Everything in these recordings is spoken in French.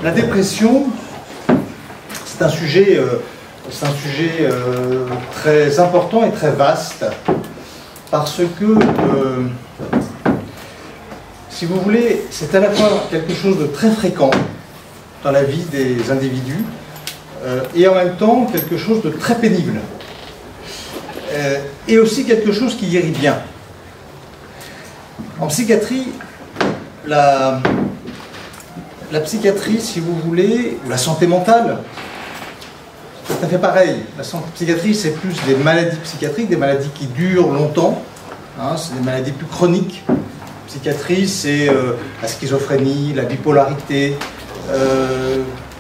La dépression, c'est un sujet très important et très vaste, parce que, si vous voulez, c'est à la fois quelque chose de très fréquent dans la vie des individus, et en même temps quelque chose de très pénible, et aussi quelque chose qui guérit bien. En psychiatrie, la psychiatrie, si vous voulez, ou la santé mentale, c'est tout à fait pareil. La psychiatrie, c'est plus des maladies psychiatriques, des maladies qui durent longtemps, hein, c'est des maladies plus chroniques. La psychiatrie, c'est la schizophrénie, la bipolarité,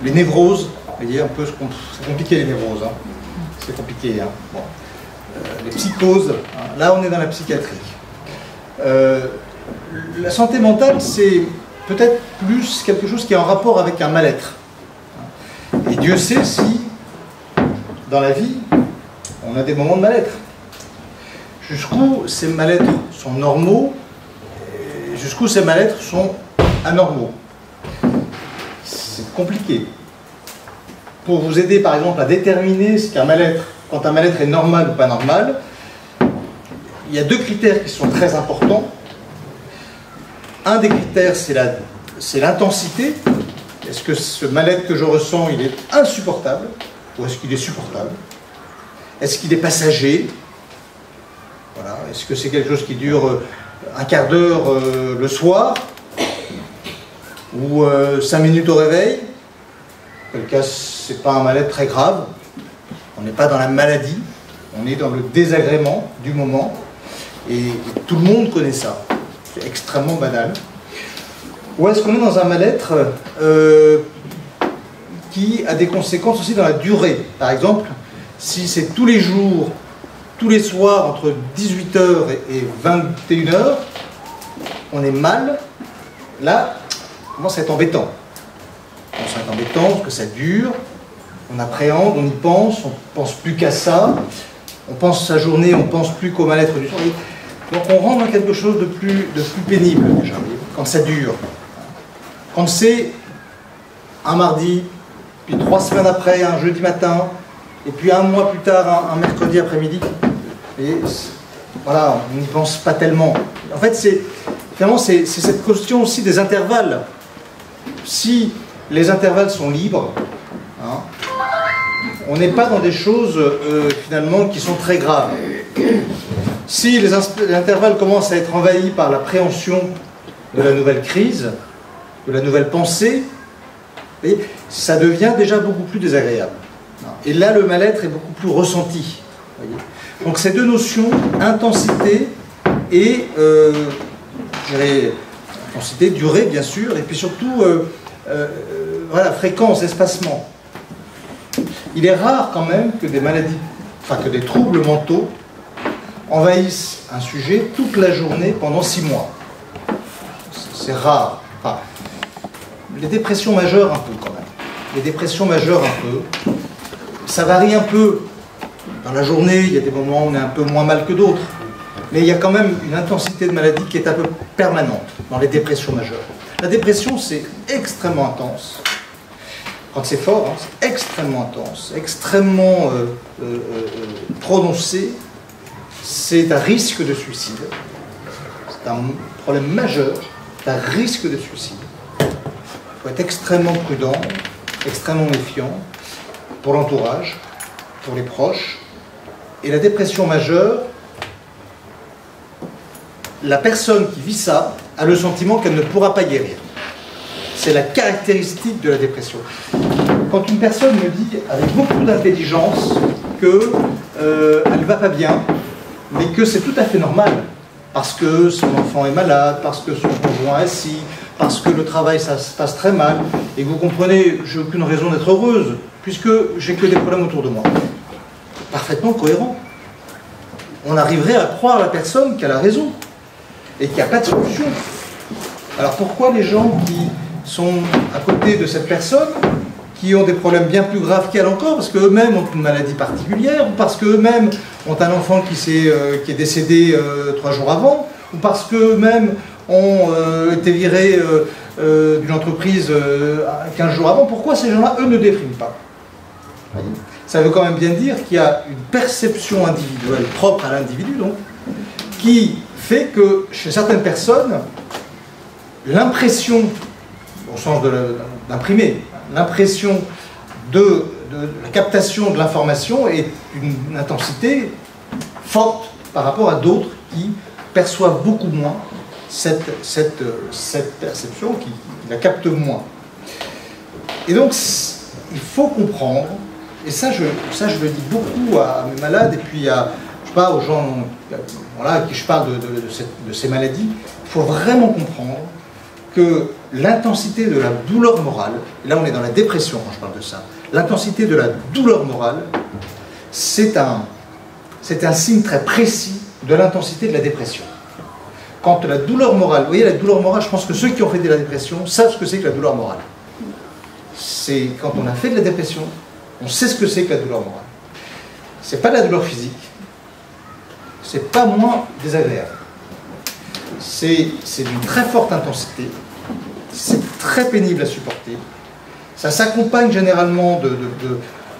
les névroses. Vous voyez un peu, c'est compliqué les névroses, hein. C'est compliqué. Hein. Bon. Les psychoses, hein. Là on est dans la psychiatrie. La santé mentale, c'est peut-être plus quelque chose qui est en rapport avec un mal-être. Et Dieu sait si, dans la vie, on a des moments de mal-être. Jusqu'où ces mal-être sont normaux, et jusqu'où ces mal-être sont anormaux. C'est compliqué. Pour vous aider, par exemple, à déterminer ce qu'un mal-être, quand un mal-être est normal ou pas normal, il y a deux critères qui sont très importants. Un des critères, c'est l'intensité. Est-ce que ce mal-être que je ressens, il est insupportable ou est-ce qu'il est supportable? Est-ce qu'il est passager? Voilà. Est-ce que c'est quelque chose qui dure un quart d'heure le soir ou 5 minutes au réveil? En quel cas, ce n'est pas un mal-être très grave. On n'est pas dans la maladie, on est dans le désagrément du moment. Et tout le monde connaît ça. C'est extrêmement banal. Ou est-ce qu'on est dans un mal-être qui a des conséquences aussi dans la durée? Par exemple, si c'est tous les jours, tous les soirs, entre 18h et 21h, on est mal, là, ça commence à être embêtant. Ça commence à être embêtant parce que ça dure, on appréhende, on y pense, on ne pense plus qu'à ça, on pense sa journée, on ne pense plus qu'au mal-être du soir. Donc on rentre dans quelque chose de plus pénible déjà, quand ça dure. Quand c'est un mardi, puis 3 semaines après, un jeudi matin, et puis un mois plus tard, un mercredi après-midi, voilà, on n'y pense pas tellement. En fait, finalement, c'est cette question aussi des intervalles. Si les intervalles sont libres, hein, on n'est pas dans des choses finalement qui sont très graves. Si les intervalles commencent à être envahis par l'appréhension de la nouvelle crise, de la nouvelle pensée, ça devient déjà beaucoup plus désagréable. Et là, le mal-être est beaucoup plus ressenti. Donc ces deux notions, intensité et, je dirais, intensité, durée bien sûr, et puis surtout, voilà, fréquence, espacement. Il est rare quand même que des maladies, enfin que des troubles mentaux envahissent un sujet toute la journée pendant 6 mois. C'est rare. Enfin, les dépressions majeures un peu quand même. Les dépressions majeures un peu. Ça varie un peu. Dans la journée, il y a des moments où on est un peu moins mal que d'autres. Mais il y a quand même une intensité de maladie qui est un peu permanente dans les dépressions majeures. La dépression, c'est extrêmement intense. Quand c'est fort, hein, c'est extrêmement intense, extrêmement prononcé. C'est un risque de suicide. C'est un problème majeur, un risque de suicide. Il faut être extrêmement prudent, extrêmement méfiant pour l'entourage, pour les proches. Et la dépression majeure, la personne qui vit ça a le sentiment qu'elle ne pourra pas guérir. C'est la caractéristique de la dépression. Quand une personne me dit avec beaucoup d'intelligence qu'elle ne va pas bien, mais que c'est tout à fait normal, parce que son enfant est malade, parce que son conjoint est assis, parce que le travail ça se passe très mal, et que vous comprenez, j'ai aucune raison d'être heureuse, puisque j'ai que des problèmes autour de moi. Parfaitement cohérent. On arriverait à croire la personne qu'elle a raison, et qu'il n'y a pas de solution. Alors pourquoi les gens qui sont à côté de cette personne, qui ont des problèmes bien plus graves qu'elle encore, parce qu'eux-mêmes ont une maladie particulière, ou parce qu'eux-mêmes ont un enfant qui est décédé 3 jours avant, ou parce qu'eux-mêmes ont été virés d'une entreprise 15 jours avant, pourquoi ces gens-là, eux, ne dépriment pas? Ça veut quand même bien dire qu'il y a une perception individuelle propre à l'individu, donc, qui fait que chez certaines personnes, l'impression, au sens d'imprimer, l'impression de la captation de l'information est d'une intensité forte par rapport à d'autres qui perçoivent beaucoup moins cette perception, qui la captent moins. Et donc, il faut comprendre, et ça je le dis beaucoup à mes malades, et puis je sais pas, aux gens voilà, à qui je parle de ces maladies, il faut vraiment comprendre que l'intensité de la douleur morale, et là on est dans la dépression quand je parle de ça, l'intensité de la douleur morale, c'est un signe très précis de l'intensité de la dépression. Quand la douleur morale, vous voyez la douleur morale, je pense que ceux qui ont fait de la dépression savent ce que c'est que la douleur morale. C'est quand on a fait de la dépression, on sait ce que c'est que la douleur morale. C'est pas de la douleur physique, c'est pas moins désagréable. C'est d'une très forte intensité, c'est très pénible à supporter, ça s'accompagne généralement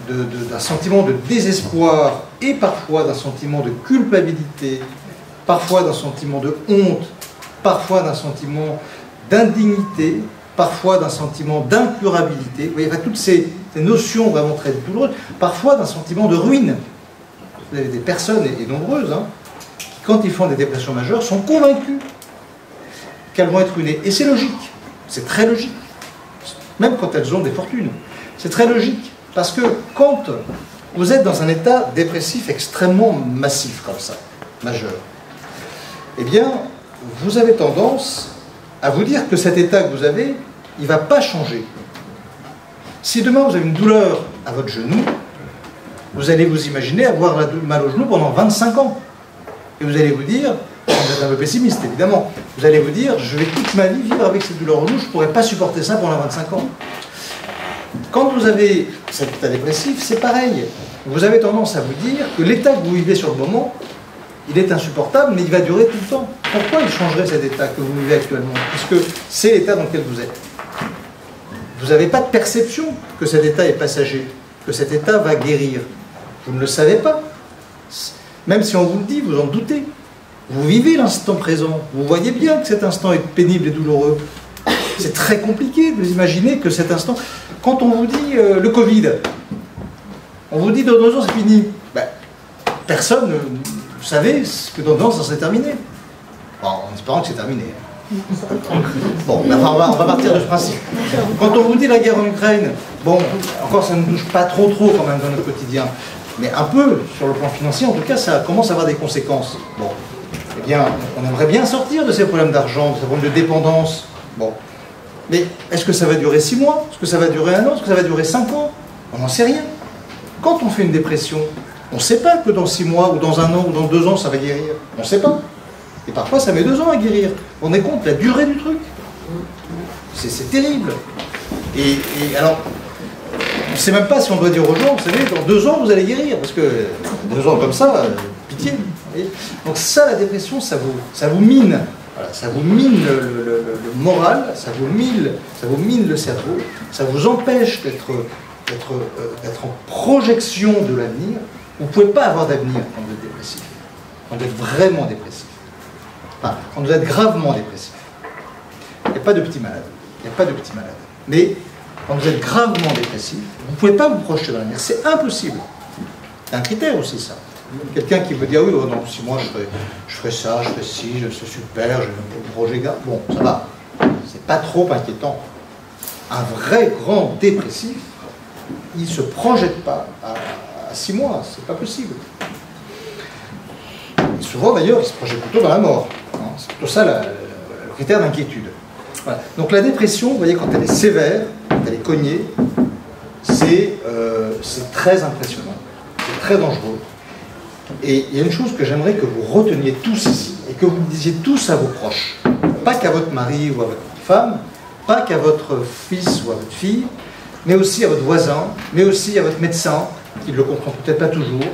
d'un sentiment de désespoir et parfois d'un sentiment de culpabilité, parfois d'un sentiment de honte, parfois d'un sentiment d'indignité, parfois d'un sentiment d'incurabilité. Vous voyez, enfin, toutes ces notions vraiment très douloureuses, parfois d'un sentiment de ruine. Vous avez des personnes, et nombreuses, hein, qui, quand ils font des dépressions majeures, sont convaincus qu'elles vont être ruinées. Et c'est logique, c'est très logique, même quand elles ont des fortunes. C'est très logique, parce que quand vous êtes dans un état dépressif extrêmement massif comme ça, majeur, eh bien, vous avez tendance à vous dire que cet état que vous avez, il ne va pas changer. Si demain vous avez une douleur à votre genou, vous allez vous imaginer avoir mal au genou pendant 25 ans. Et vous allez vous dire, vous êtes un peu pessimiste évidemment, vous allez vous dire, je vais toute ma vie vivre avec cette douleur au genou, je ne pourrai pas supporter ça pendant 25 ans. Quand vous avez cet état dépressif, c'est pareil. Vous avez tendance à vous dire que l'état que vous vivez sur le moment, il est insupportable, mais il va durer tout le temps. Pourquoi il changerait cet état que vous vivez actuellement? Puisque c'est l'état dans lequel vous êtes. Vous n'avez pas de perception que cet état est passager, que cet état va guérir. Vous ne le savez pas. Même si on vous le dit, vous en doutez. Vous vivez l'instant présent. Vous voyez bien que cet instant est pénible et douloureux. C'est très compliqué de vous imaginer que cet instant... Quand on vous dit le Covid, on vous dit dans 2 ans c'est fini. Ben, personne... Vous savez que dans 2 ans, ça serait terminé. Bon, en espérant que c'est terminé. Bon, enfin, on va partir de ce principe. Quand on vous dit la guerre en Ukraine, bon, encore ça ne nous touche pas trop quand même dans notre quotidien, mais un peu sur le plan financier, en tout cas, ça commence à avoir des conséquences. Bon, eh bien, on aimerait bien sortir de ces problèmes d'argent, de ces problèmes de dépendance. Bon, mais est-ce que ça va durer 6 mois? Est-ce que ça va durer 1 an? Est-ce que ça va durer 5 ans? On n'en sait rien. Quand on fait une dépression, on ne sait pas que dans 6 mois, ou dans 1 an, ou dans 2 ans, ça va guérir. On ne sait pas. Et parfois, ça met 2 ans à guérir. Vous vous rendez compte la durée du truc? C'est terrible. Et alors, on ne sait même pas si on doit dire aux gens, vous savez, dans 2 ans, vous allez guérir. Parce que 2 ans comme ça, pitié. Donc ça, la dépression, ça vous mine. Voilà, ça vous mine le moral, ça vous mine le cerveau, ça vous empêche d'être en projection de l'avenir. Vous ne pouvez pas avoir d'avenir quand vous êtes dépressif, quand vous êtes vraiment dépressif, enfin, quand vous êtes gravement dépressif. Il n'y a pas de petits malades, il n'y a pas de petits malades. Mais quand vous êtes gravement dépressif, vous ne pouvez pas vous projeter dans l'avenir, c'est impossible. C'est un critère aussi ça. Quelqu'un qui me dit, ah oui, oh non, 6 mois je ferai ça, je ferai ci, c'est super, j'ai un projet, bon, ça va, c'est pas trop inquiétant. Un vrai grand dépressif, il ne se projette pas à 6 mois, c'est pas possible. Et souvent d'ailleurs, il se projette plutôt dans la mort. C'est plutôt ça le critère d'inquiétude. Voilà. Donc la dépression, vous voyez, quand elle est sévère, quand elle est cognée, c'est très impressionnant, c'est très dangereux. Et il y a une chose que j'aimerais que vous reteniez tous ici, et que vous le disiez tous à vos proches, pas qu'à votre mari ou à votre femme, pas qu'à votre fils ou à votre fille, mais aussi à votre voisin, mais aussi à votre médecin, qui ne le comprend peut-être pas toujours.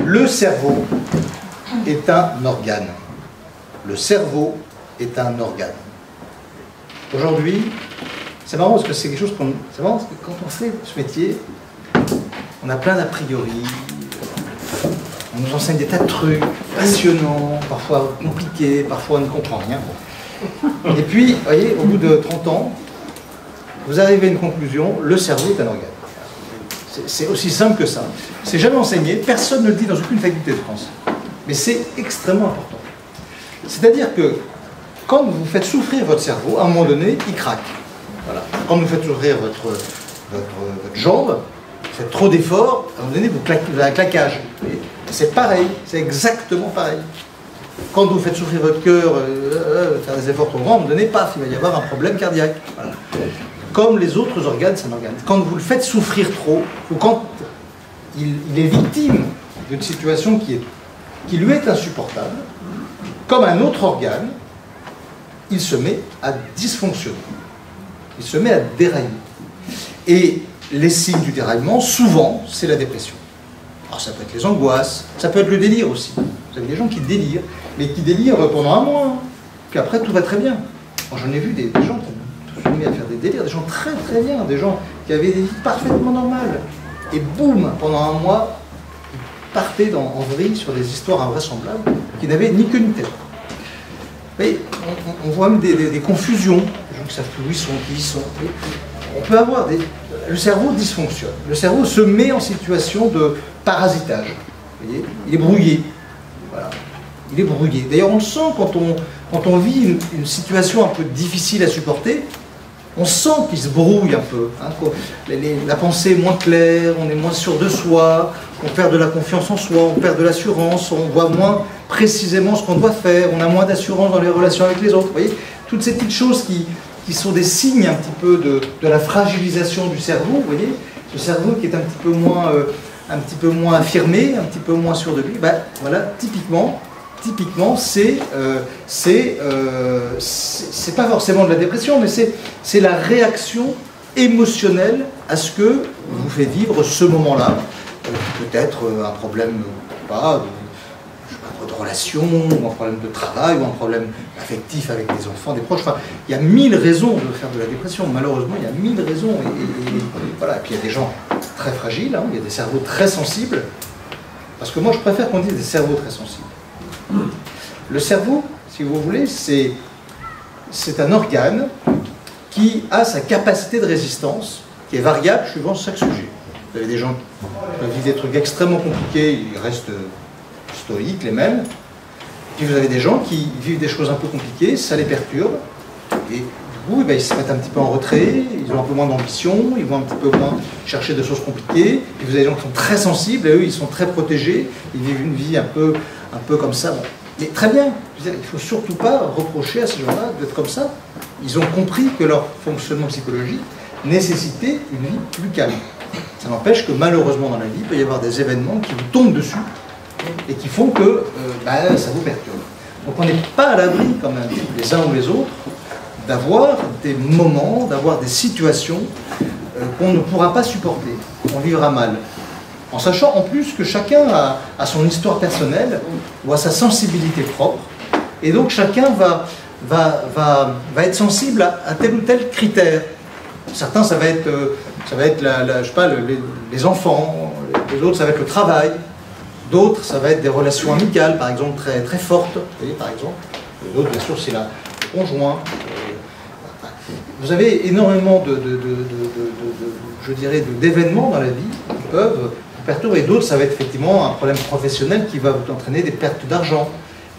Le cerveau est un organe. Le cerveau est un organe. Aujourd'hui, c'est marrant parce que c'est quelque chose qu'on... C'est marrant parce que quand on fait ce métier, on a plein d'a priori, on nous enseigne des tas de trucs passionnants, parfois compliqués, parfois on ne comprend rien. Et puis, vous voyez, au bout de 30 ans, vous arrivez à une conclusion, le cerveau est un organe. C'est aussi simple que ça. C'est jamais enseigné, personne ne le dit dans aucune faculté de France. Mais c'est extrêmement important. C'est-à-dire que quand vous faites souffrir votre cerveau, à un moment donné, il craque. Voilà. Quand vous faites souffrir votre jambe, vous faites trop d'efforts, à un moment donné, vous avez un claquage. C'est pareil, c'est exactement pareil. Quand vous faites souffrir votre cœur, faire des efforts trop grands, à un moment donné, paf, il va y avoir un problème cardiaque. Voilà. Comme les autres organes, c'est un organe. Quand vous le faites souffrir trop, ou quand il est victime d'une situation qui lui est insupportable, comme un autre organe, il se met à dysfonctionner. Il se met à dérailler. Et les signes du déraillement, souvent, c'est la dépression. Alors ça peut être les angoisses, ça peut être le délire aussi. Vous avez des gens qui délirent, mais qui délirent pendant un mois, puis après tout va très bien. J'en ai vu des gens qui se sont mis à faire des délires, des gens très très bien, des gens qui avaient des vies parfaitement normales. Et boum, pendant un mois, ils partaient en vrille sur des histoires invraisemblables qui n'avaient ni queue ni tête. Mais on voit même des confusions, des gens qui savent plus où ils sont, qui y sont. On peut avoir le cerveau dysfonctionne. Le cerveau se met en situation de parasitage. Vous voyez, il est brouillé. Voilà. Il est brouillé. D'ailleurs, on le sent quand on vit une situation un peu difficile à supporter. On sent qu'il se brouille un peu. Hein, la pensée est moins claire, on est moins sûr de soi, on perd de la confiance en soi, on perd de l'assurance, on voit moins précisément ce qu'on doit faire, on a moins d'assurance dans les relations avec les autres. Vous voyez, toutes ces petites choses qui sont des signes un petit peu de la fragilisation du cerveau, vous voyez, ce cerveau qui est un petit peu moins affirmé, un petit peu moins sûr de lui, ben, voilà, typiquement, c'est pas forcément de la dépression, mais c'est la réaction émotionnelle à ce que vous fait vivre ce moment-là. Peut-être un problème, de relation, ou un problème de travail, ou un problème affectif avec des enfants, des proches. Enfin, il y a 1000 raisons de faire de la dépression. Malheureusement, il y a 1000 raisons. Et voilà. Et puis il y a des gens très fragiles, hein, il y a des cerveaux très sensibles. Parce que moi, je préfère qu'on dise des cerveaux très sensibles. Le cerveau, si vous voulez, c'est un organe qui a sa capacité de résistance, qui est variable suivant chaque sujet. Vous avez des gens qui peuvent vivre des trucs extrêmement compliqués, ils restent stoïques, les mêmes. Puis vous avez des gens qui vivent des choses un peu compliquées, ça les perturbe. Et du coup, ils se mettent un petit peu en retrait, ils ont un peu moins d'ambition, ils vont un petit peu moins chercher des choses compliquées. Puis vous avez des gens qui sont très sensibles, et eux, ils sont très protégés, ils vivent une vie un peu comme ça. Bon. Mais très bien, il ne faut surtout pas reprocher à ces gens-là d'être comme ça. Ils ont compris que leur fonctionnement psychologique nécessitait une vie plus calme. Ça n'empêche que malheureusement dans la vie, il peut y avoir des événements qui vous tombent dessus et qui font que ça vous perturbe. Donc on n'est pas à l'abri quand même, les uns ou les autres, d'avoir des moments, d'avoir des situations qu'on ne pourra pas supporter, qu'on vivra mal. En sachant en plus que chacun a son histoire personnelle ou a sa sensibilité propre, et donc chacun va être sensible à tel ou tel critère. Certains, ça va être je sais pas, les enfants, les autres, ça va être le travail, d'autres, ça va être des relations amicales, par exemple, très, très fortes, vous voyez, par exemple. D'autres, bien sûr, c'est le conjoint. Vous avez énormément je dirais, d'événements dans la vie qui peuvent vous perturber. D'autres, ça va être effectivement un problème professionnel qui va vous entraîner des pertes d'argent,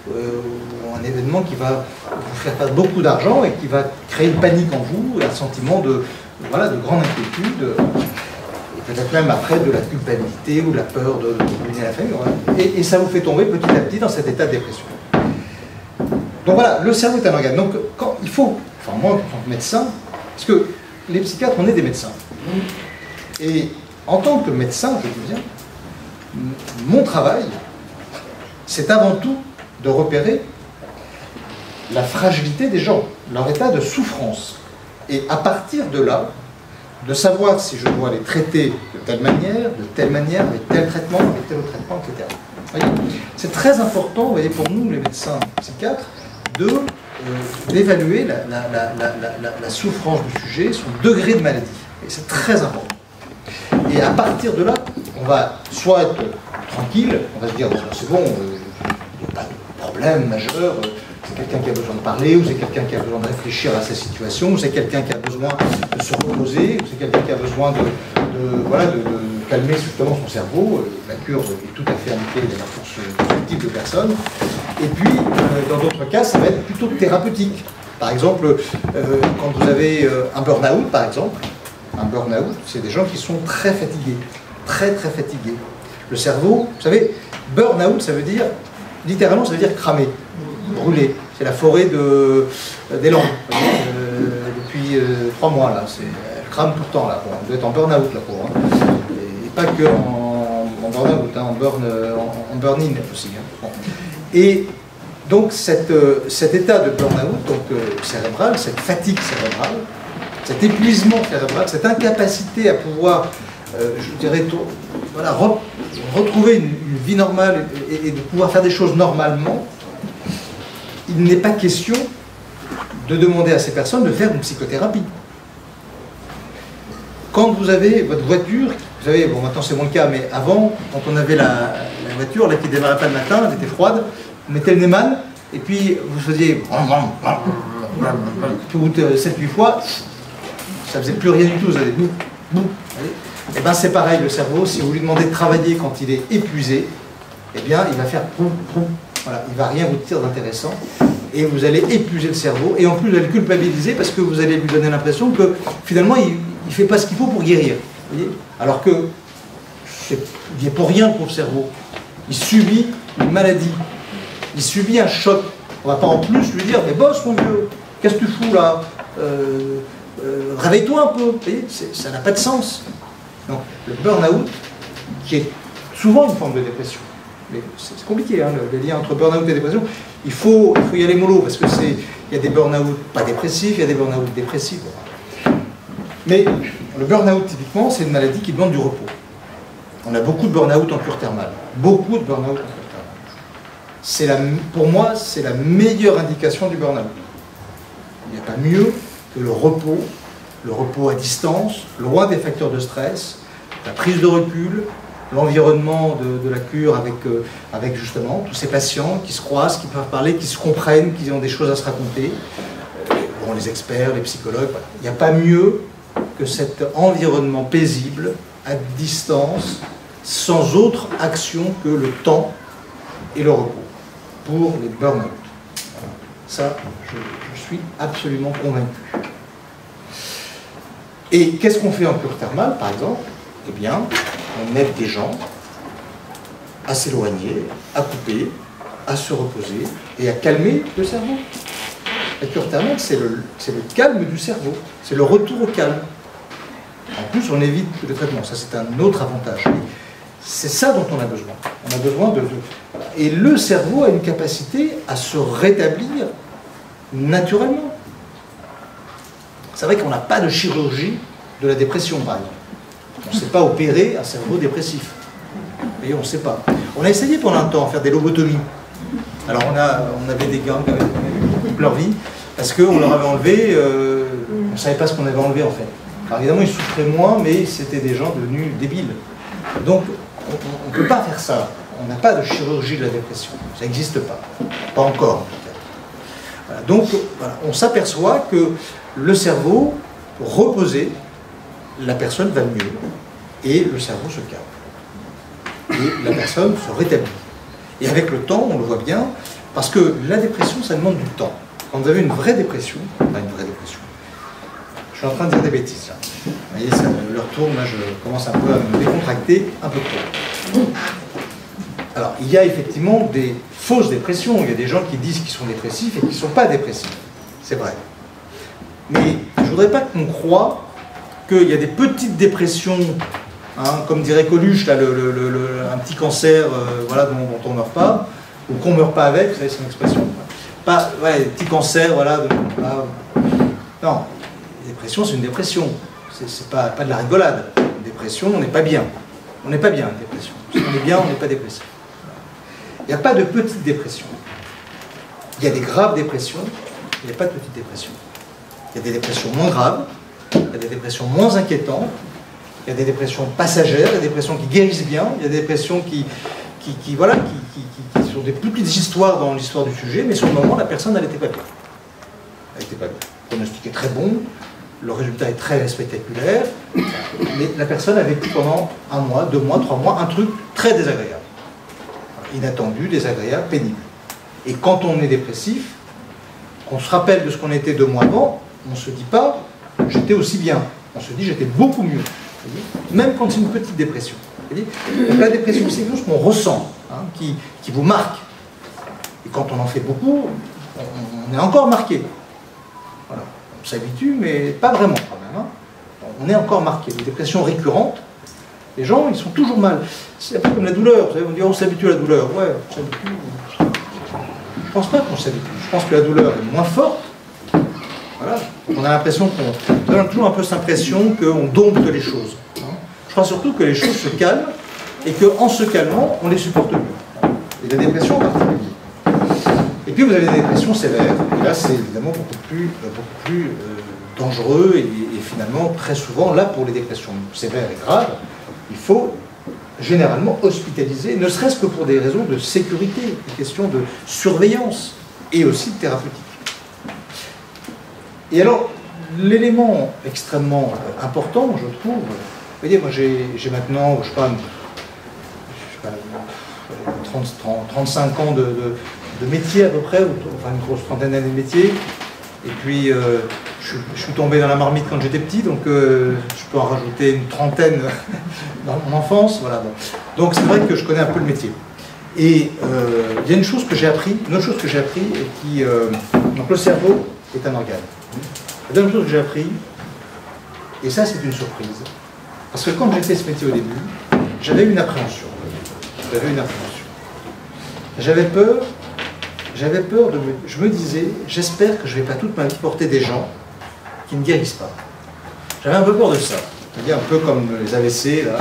ou un événement qui va vous faire perdre beaucoup d'argent et qui va créer une panique en vous, un sentiment de grande inquiétude, et peut-être même après de la culpabilité ou de la peur de ruiner la famille. Voilà. Et ça vous fait tomber petit à petit dans cet état de dépression. Donc voilà, le cerveau est un organe. Donc quand il faut, enfin moi en tant que médecin, parce que les psychiatres, on est des médecins. Et en tant que médecin, je dis bien, mon travail, c'est avant tout de repérer la fragilité des gens, leur état de souffrance. Et à partir de là, de savoir si je dois les traiter de telle manière, avec tel traitement, avec tel autre traitement, etc. C'est très important, vous voyez, pour nous, les médecins psychiatres, d'évaluer la souffrance du sujet, son degré de maladie. Et c'est très important. Et à partir de là, on va soit être tranquille, on va se dire, c'est bon, il n'y a pas de problème majeur, c'est quelqu'un qui a besoin de parler, ou c'est quelqu'un qui a besoin de réfléchir à sa situation, ou c'est quelqu'un qui a besoin de se reposer, ou c'est quelqu'un qui a besoin de calmer justement son cerveau. La cure est tout à fait indiquée d'ailleurs pour ce type de personnes. Et puis, dans d'autres cas, ça va être plutôt thérapeutique. Par exemple, quand vous avez un burn-out, par exemple, un burn-out, c'est des gens qui sont très fatigués, très très fatigués. Le cerveau, vous savez, burn-out, ça veut dire, littéralement, ça veut dire cramer, brûler. C'est la forêt des Landes, depuis 3 mois, là. Elle crame tout le temps, là. On doit être en burn-out, là, pour. Et pas que en burn-out, hein, en burn-in aussi. Hein. Bon. Et donc, cet état de burn-out, donc cérébral, cette fatigue cérébrale, cet épuisement cérébral, cette incapacité à pouvoir, je dirais, voilà, retrouver une vie normale et de pouvoir faire des choses normalement, il n'est pas question de demander à ces personnes de faire une psychothérapie. Quand vous avez votre voiture, vous savez, bon maintenant c'est moins le cas, mais avant, quand on avait la voiture là, qui ne démarrait pas le matin, elle était froide, on mettait le Neyman, et puis vous faisiez tout 7-8 fois, ça ne faisait plus rien du tout, vous allez et bien c'est pareil, le cerveau, si vous lui demandez de travailler quand il est épuisé, eh bien il va faire voilà, il ne va rien vous dire d'intéressant, et vous allez épuiser le cerveau, et en plus vous allez le culpabiliser parce que vous allez lui donner l'impression que finalement il ne fait pas ce qu'il faut pour guérir, voyez, alors que il n'est pour rien le pauvre cerveau, il subit une maladie, il subit un choc, on ne va pas en plus lui dire mais bosse mon vieux, qu'est-ce que tu fous là, réveille-toi un peu, vous voyez, ça n'a pas de sens. Donc le burn-out, qui est souvent une forme de dépression, mais c'est compliqué, hein, le lien entre burn-out et dépression, il faut y aller mollo, parce que il y a des burn-out pas dépressifs, il y a des burn-out dépressifs. Mais le burn-out, typiquement, c'est une maladie qui demande du repos. On a beaucoup de burn-out en cure thermale. Beaucoup de burn-out en cure thermale. Pour moi, c'est la meilleure indication du burn-out. Il n'y a pas mieux que le repos à distance, loin des facteurs de stress, la prise de recul, l'environnement de la cure avec justement tous ces patients qui se croisent, qui peuvent parler, qui se comprennent, qui ont des choses à se raconter. Bon, les experts, les psychologues, voilà. Il n'y a pas mieux que cet environnement paisible, à distance, sans autre action que le temps et le repos, pour les burn-out. Voilà. Ça, je suis absolument convaincu. Et qu'est-ce qu'on fait en cure thermale, par exemple? Eh bien, on aide des gens à s'éloigner, à couper, à se reposer et à calmer le cerveau. La cure thermale, c'est le calme du cerveau, c'est le retour au calme. En plus, on évite le traitement, ça c'est un autre avantage. C'est ça dont on a besoin. On a besoin de... Voilà. Et le cerveau a une capacité à se rétablir naturellement. C'est vrai qu'on n'a pas de chirurgie de la dépression, par exemple. On ne sait pas opérer un cerveau dépressif. Et on ne sait pas. On a essayé pendant un temps de faire des lobotomies. Alors on avait des gars qui avaient beaucoup de leur vie, parce qu'on leur avait enlevé, on ne savait pas ce qu'on avait enlevé en fait. Alors évidemment ils souffraient moins, mais c'était des gens devenus débiles. Donc on ne peut pas faire ça. On n'a pas de chirurgie de la dépression. Ça n'existe pas. Pas encore en tout cas. Voilà. Donc voilà, on s'aperçoit que le cerveau, reposé, la personne va mieux et le cerveau se calme. Et la personne se rétablit. Et avec le temps, on le voit bien, parce que la dépression, ça demande du temps. Quand vous avez une vraie dépression, je suis en train de dire des bêtises là. Vous voyez, ça me retourne, là je commence un peu à me décontracter un peu trop. Alors, il y a effectivement des fausses dépressions. Il y a des gens qui disent qu'ils sont dépressifs et qui ne sont pas dépressifs. C'est vrai. Mais je ne voudrais pas qu'on croie qu'il y a des petites dépressions, hein, comme dirait Coluche, là, un petit cancer voilà, dont on ne meurt pas, ou qu'on ne meurt pas avec, vous savez, c'est une expression. Pas, ouais, petit cancer, voilà. Non, une dépression, c'est une dépression. C'est pas de la rigolade. Une dépression, on n'est pas bien. On n'est pas bien, une dépression. Si on est bien, on n'est pas dépressif. Il n'y a pas de petite dépression. Il y a des graves dépressions, il n'y a pas de petite dépression. Il y a des dépressions moins graves, il y a des dépressions moins inquiétantes, il y a des dépressions passagères, il y a des dépressions qui guérissent bien, il y a des dépressions qui sont des plus petites histoires dans l'histoire du sujet, mais sur le moment, la personne, elle n'était pas bien. Elle n'était pas bien. Le pronostic est très bon, le résultat est très spectaculaire, mais la personne a vécu pendant 1 mois, 2 mois, 3 mois, un truc très désagréable. Inattendu, désagréable, pénible. Et quand on est dépressif, qu'on se rappelle de ce qu'on était 2 mois avant, on ne se dit pas « j'étais aussi bien ». On se dit « j'étais beaucoup mieux ». Même quand c'est une petite dépression. Donc la dépression, c'est quelque chose qu'on ressent, hein, qui vous marque. Et quand on en fait beaucoup, on est encore marqué. Voilà. On s'habitue, mais pas vraiment quand même. Hein. On est encore marqué. Les dépressions récurrentes, les gens, ils sont toujours mal. C'est un peu comme la douleur. Vous savez, on dit, on s'habitue à la douleur. Ouais, on s'habitue. Je pense pas qu'on s'habitue. Je pense que la douleur est moins forte. Voilà. On a l'impression qu'on a toujours un peu cette impression qu'on dompte les choses. Je crois surtout que les choses se calment et qu'en se calmant, on les supporte mieux. Et la dépression en particulier. Et puis vous avez des dépressions sévères. Et là, c'est évidemment beaucoup plus dangereux et finalement, très souvent, là, pour les dépressions sévères et graves, il faut généralement hospitaliser, ne serait-ce que pour des raisons de sécurité, des questions de surveillance et aussi de thérapeutique. Et alors, l'élément extrêmement important, je trouve, vous voyez, moi j'ai maintenant, je sais pas 35 ans de métier à peu près, enfin une grosse trentaine d'années de métier, et puis je suis tombé dans la marmite quand j'étais petit, donc je peux en rajouter une trentaine dans mon enfance, voilà. Bon. Donc c'est vrai que je connais un peu le métier. Et il y a une chose que j'ai appris, une autre chose que j'ai appris, et qui, donc le cerveau est un organe. La deuxième chose que j'ai appris, et ça c'est une surprise, parce que quand j'ai fait ce métier au début, j'avais une appréhension. J'avais peur je me disais, j'espère que je ne vais pas toute ma vie porter des gens qui ne guérissent pas. J'avais un peu peur de ça. C'est-à-dire un peu comme les AVC, là.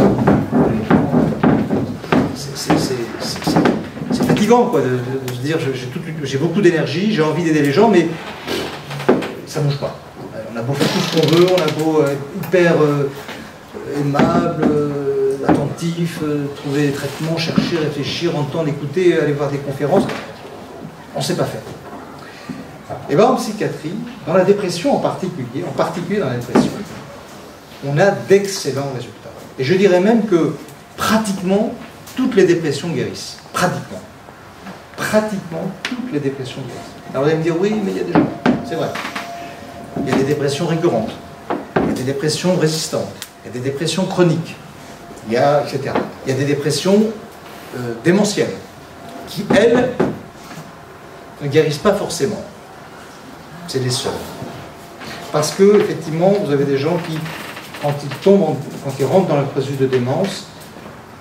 C'est fatigant, quoi, de se dire, j'ai beaucoup d'énergie, j'ai envie d'aider les gens, mais ça ne bouge pas. On a beau faire tout ce qu'on veut, on a beau être hyper aimable, attentif, trouver des traitements, chercher, réfléchir, entendre, écouter, aller voir des conférences, on ne sait pas faire. Et bien en psychiatrie, dans la dépression en particulier dans la dépression, on a d'excellents résultats. Et je dirais même que pratiquement toutes les dépressions guérissent. Pratiquement. Pratiquement toutes les dépressions guérissent. Alors vous allez me dire, oui, mais il y a des gens. C'est vrai. Il y a des dépressions récurrentes, il y a des dépressions résistantes, il y a des dépressions chroniques, etc. Il y a des dépressions démentielles, qui, elles, ne guérissent pas forcément. C'est les seules. Parce que, effectivement, vous avez des gens qui, quand ils rentrent dans le processus de démence,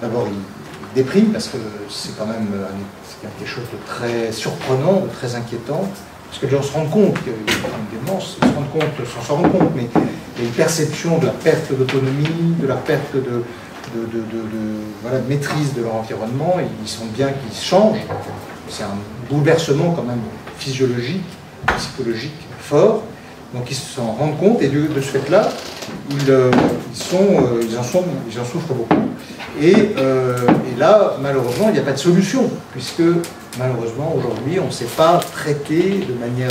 d'abord ils dépriment, parce que c'est quand même quelque chose de très surprenant, de très inquiétant. Parce que les gens se rendent compte qu'il y a une démence, ils se rendent compte, sans s'en rendre compte, mais il y a une perception de la perte d'autonomie, de la perte de maîtrise de leur environnement, et ils sentent bien qu'ils changent. C'est un bouleversement quand même physiologique, psychologique fort, donc ils s'en rendent compte, et de ce fait-là, ils en souffrent beaucoup. Et là, malheureusement, il n'y a pas de solution, puisque malheureusement, aujourd'hui, on ne sait pas traiter de manière...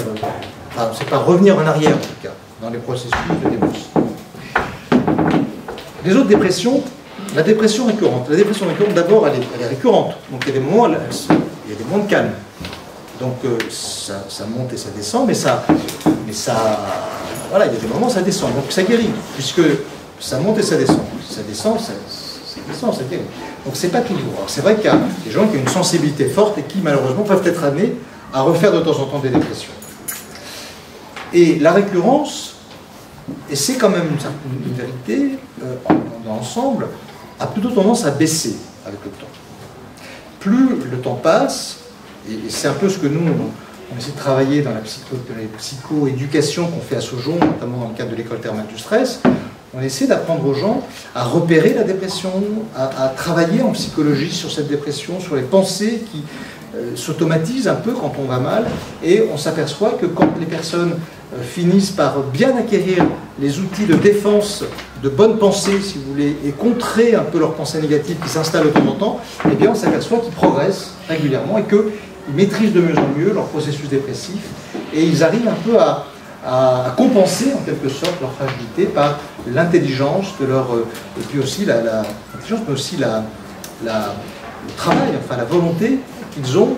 Enfin, on ne sait pas revenir en arrière, en tout cas, dans les processus de démence. Les autres dépressions, la dépression récurrente. La dépression récurrente, d'abord, elle est récurrente. Donc, il y a des moments de calme. Donc, ça monte et ça descend, voilà, il y a des moments où ça descend. Donc, ça guérit, puisque ça monte et ça descend. Ça descend, ça guérit. Donc c'est pas toujours. C'est vrai qu'il y a des gens qui ont une sensibilité forte et qui malheureusement peuvent être amenés à refaire de temps en temps des dépressions. Et la récurrence, et c'est quand même une vérité, dans l'ensemble, a plutôt tendance à baisser avec le temps. Plus le temps passe, et c'est un peu ce que nous, on essaie de travailler dans la psycho-éducation qu'on fait à Sojon, notamment dans le cadre de l'école thermale du stress, on essaie d'apprendre aux gens à repérer la dépression, à travailler en psychologie sur cette dépression, sur les pensées s'automatise un peu quand on va mal, et on s'aperçoit que quand les personnes finissent par bien acquérir les outils de défense, de bonne pensée, si vous voulez, et contrer un peu leurs pensées négatives qui s'installent de temps en temps, eh bien on s'aperçoit qu'ils progressent régulièrement et qu'ils maîtrisent de mieux en mieux leur processus dépressif, et ils arrivent un peu à compenser en quelque sorte leur fragilité par l'intelligence de leur, et puis aussi l'intelligence, mais aussi le travail, enfin la volonté qu'ils ont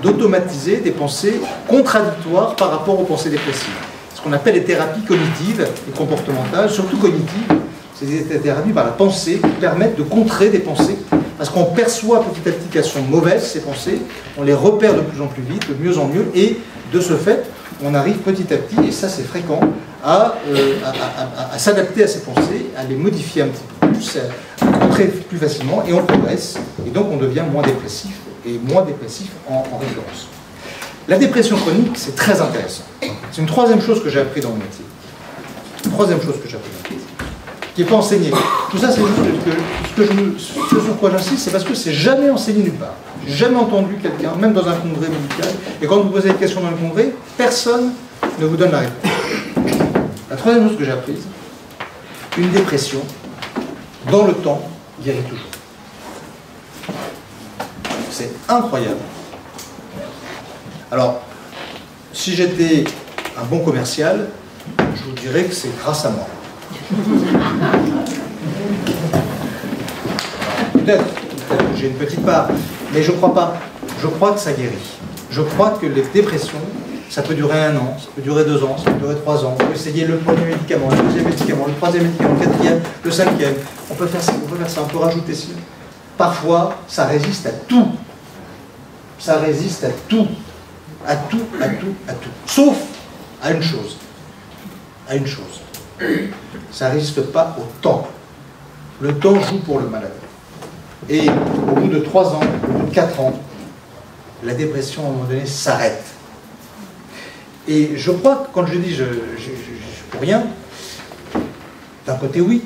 d'automatiser des pensées contradictoires par rapport aux pensées dépressives. Ce qu'on appelle les thérapies cognitives et comportementales, surtout cognitives, c'est des thérapies par la pensée qui permettent de contrer des pensées, parce qu'on perçoit petit à petit qu'elles sont mauvaises, ces pensées, on les repère de plus en plus vite, de mieux en mieux, et de ce fait, on arrive petit à petit, et ça c'est fréquent, à s'adapter à ces pensées, à les modifier un petit peu plus, à contrer plus facilement, et on progresse, et donc on devient moins dépressif, et moins dépressif en référence. La dépression chronique, c'est très intéressant. C'est une troisième chose que j'ai appris dans mon métier. Une troisième chose que j'ai appris dans mon métier, qui n'est pas enseignée. Tout ça, c'est juste ce sur quoi j'insiste, c'est parce que c'est jamais enseigné nulle part. J'ai jamais entendu quelqu'un, même dans un congrès médical, et quand vous posez des questions dans le congrès, personne ne vous donne la réponse. La troisième chose que j'ai apprise, une dépression, dans le temps, guérit toujours. C'est incroyable. Alors, si j'étais un bon commercial, je vous dirais que c'est grâce à moi. Peut-être j'ai une petite part, mais je ne crois pas. Je crois que ça guérit. Je crois que les dépressions, ça peut durer 1 an, ça peut durer 2 ans, ça peut durer 3 ans. On peut essayer le premier médicament, le deuxième médicament, le troisième médicament, le quatrième, le cinquième. On peut faire ça, on peut rajouter ça. Parfois, ça résiste à tout. Ça résiste à tout. À tout, à tout, à tout. Sauf à une chose. À une chose. Ça ne résiste pas au temps. Le temps joue pour le malade. Et au bout de 3 ans, au bout de 4 ans, la dépression, à un moment donné, s'arrête. Et je crois que quand je dis je pour rien, d'un côté oui,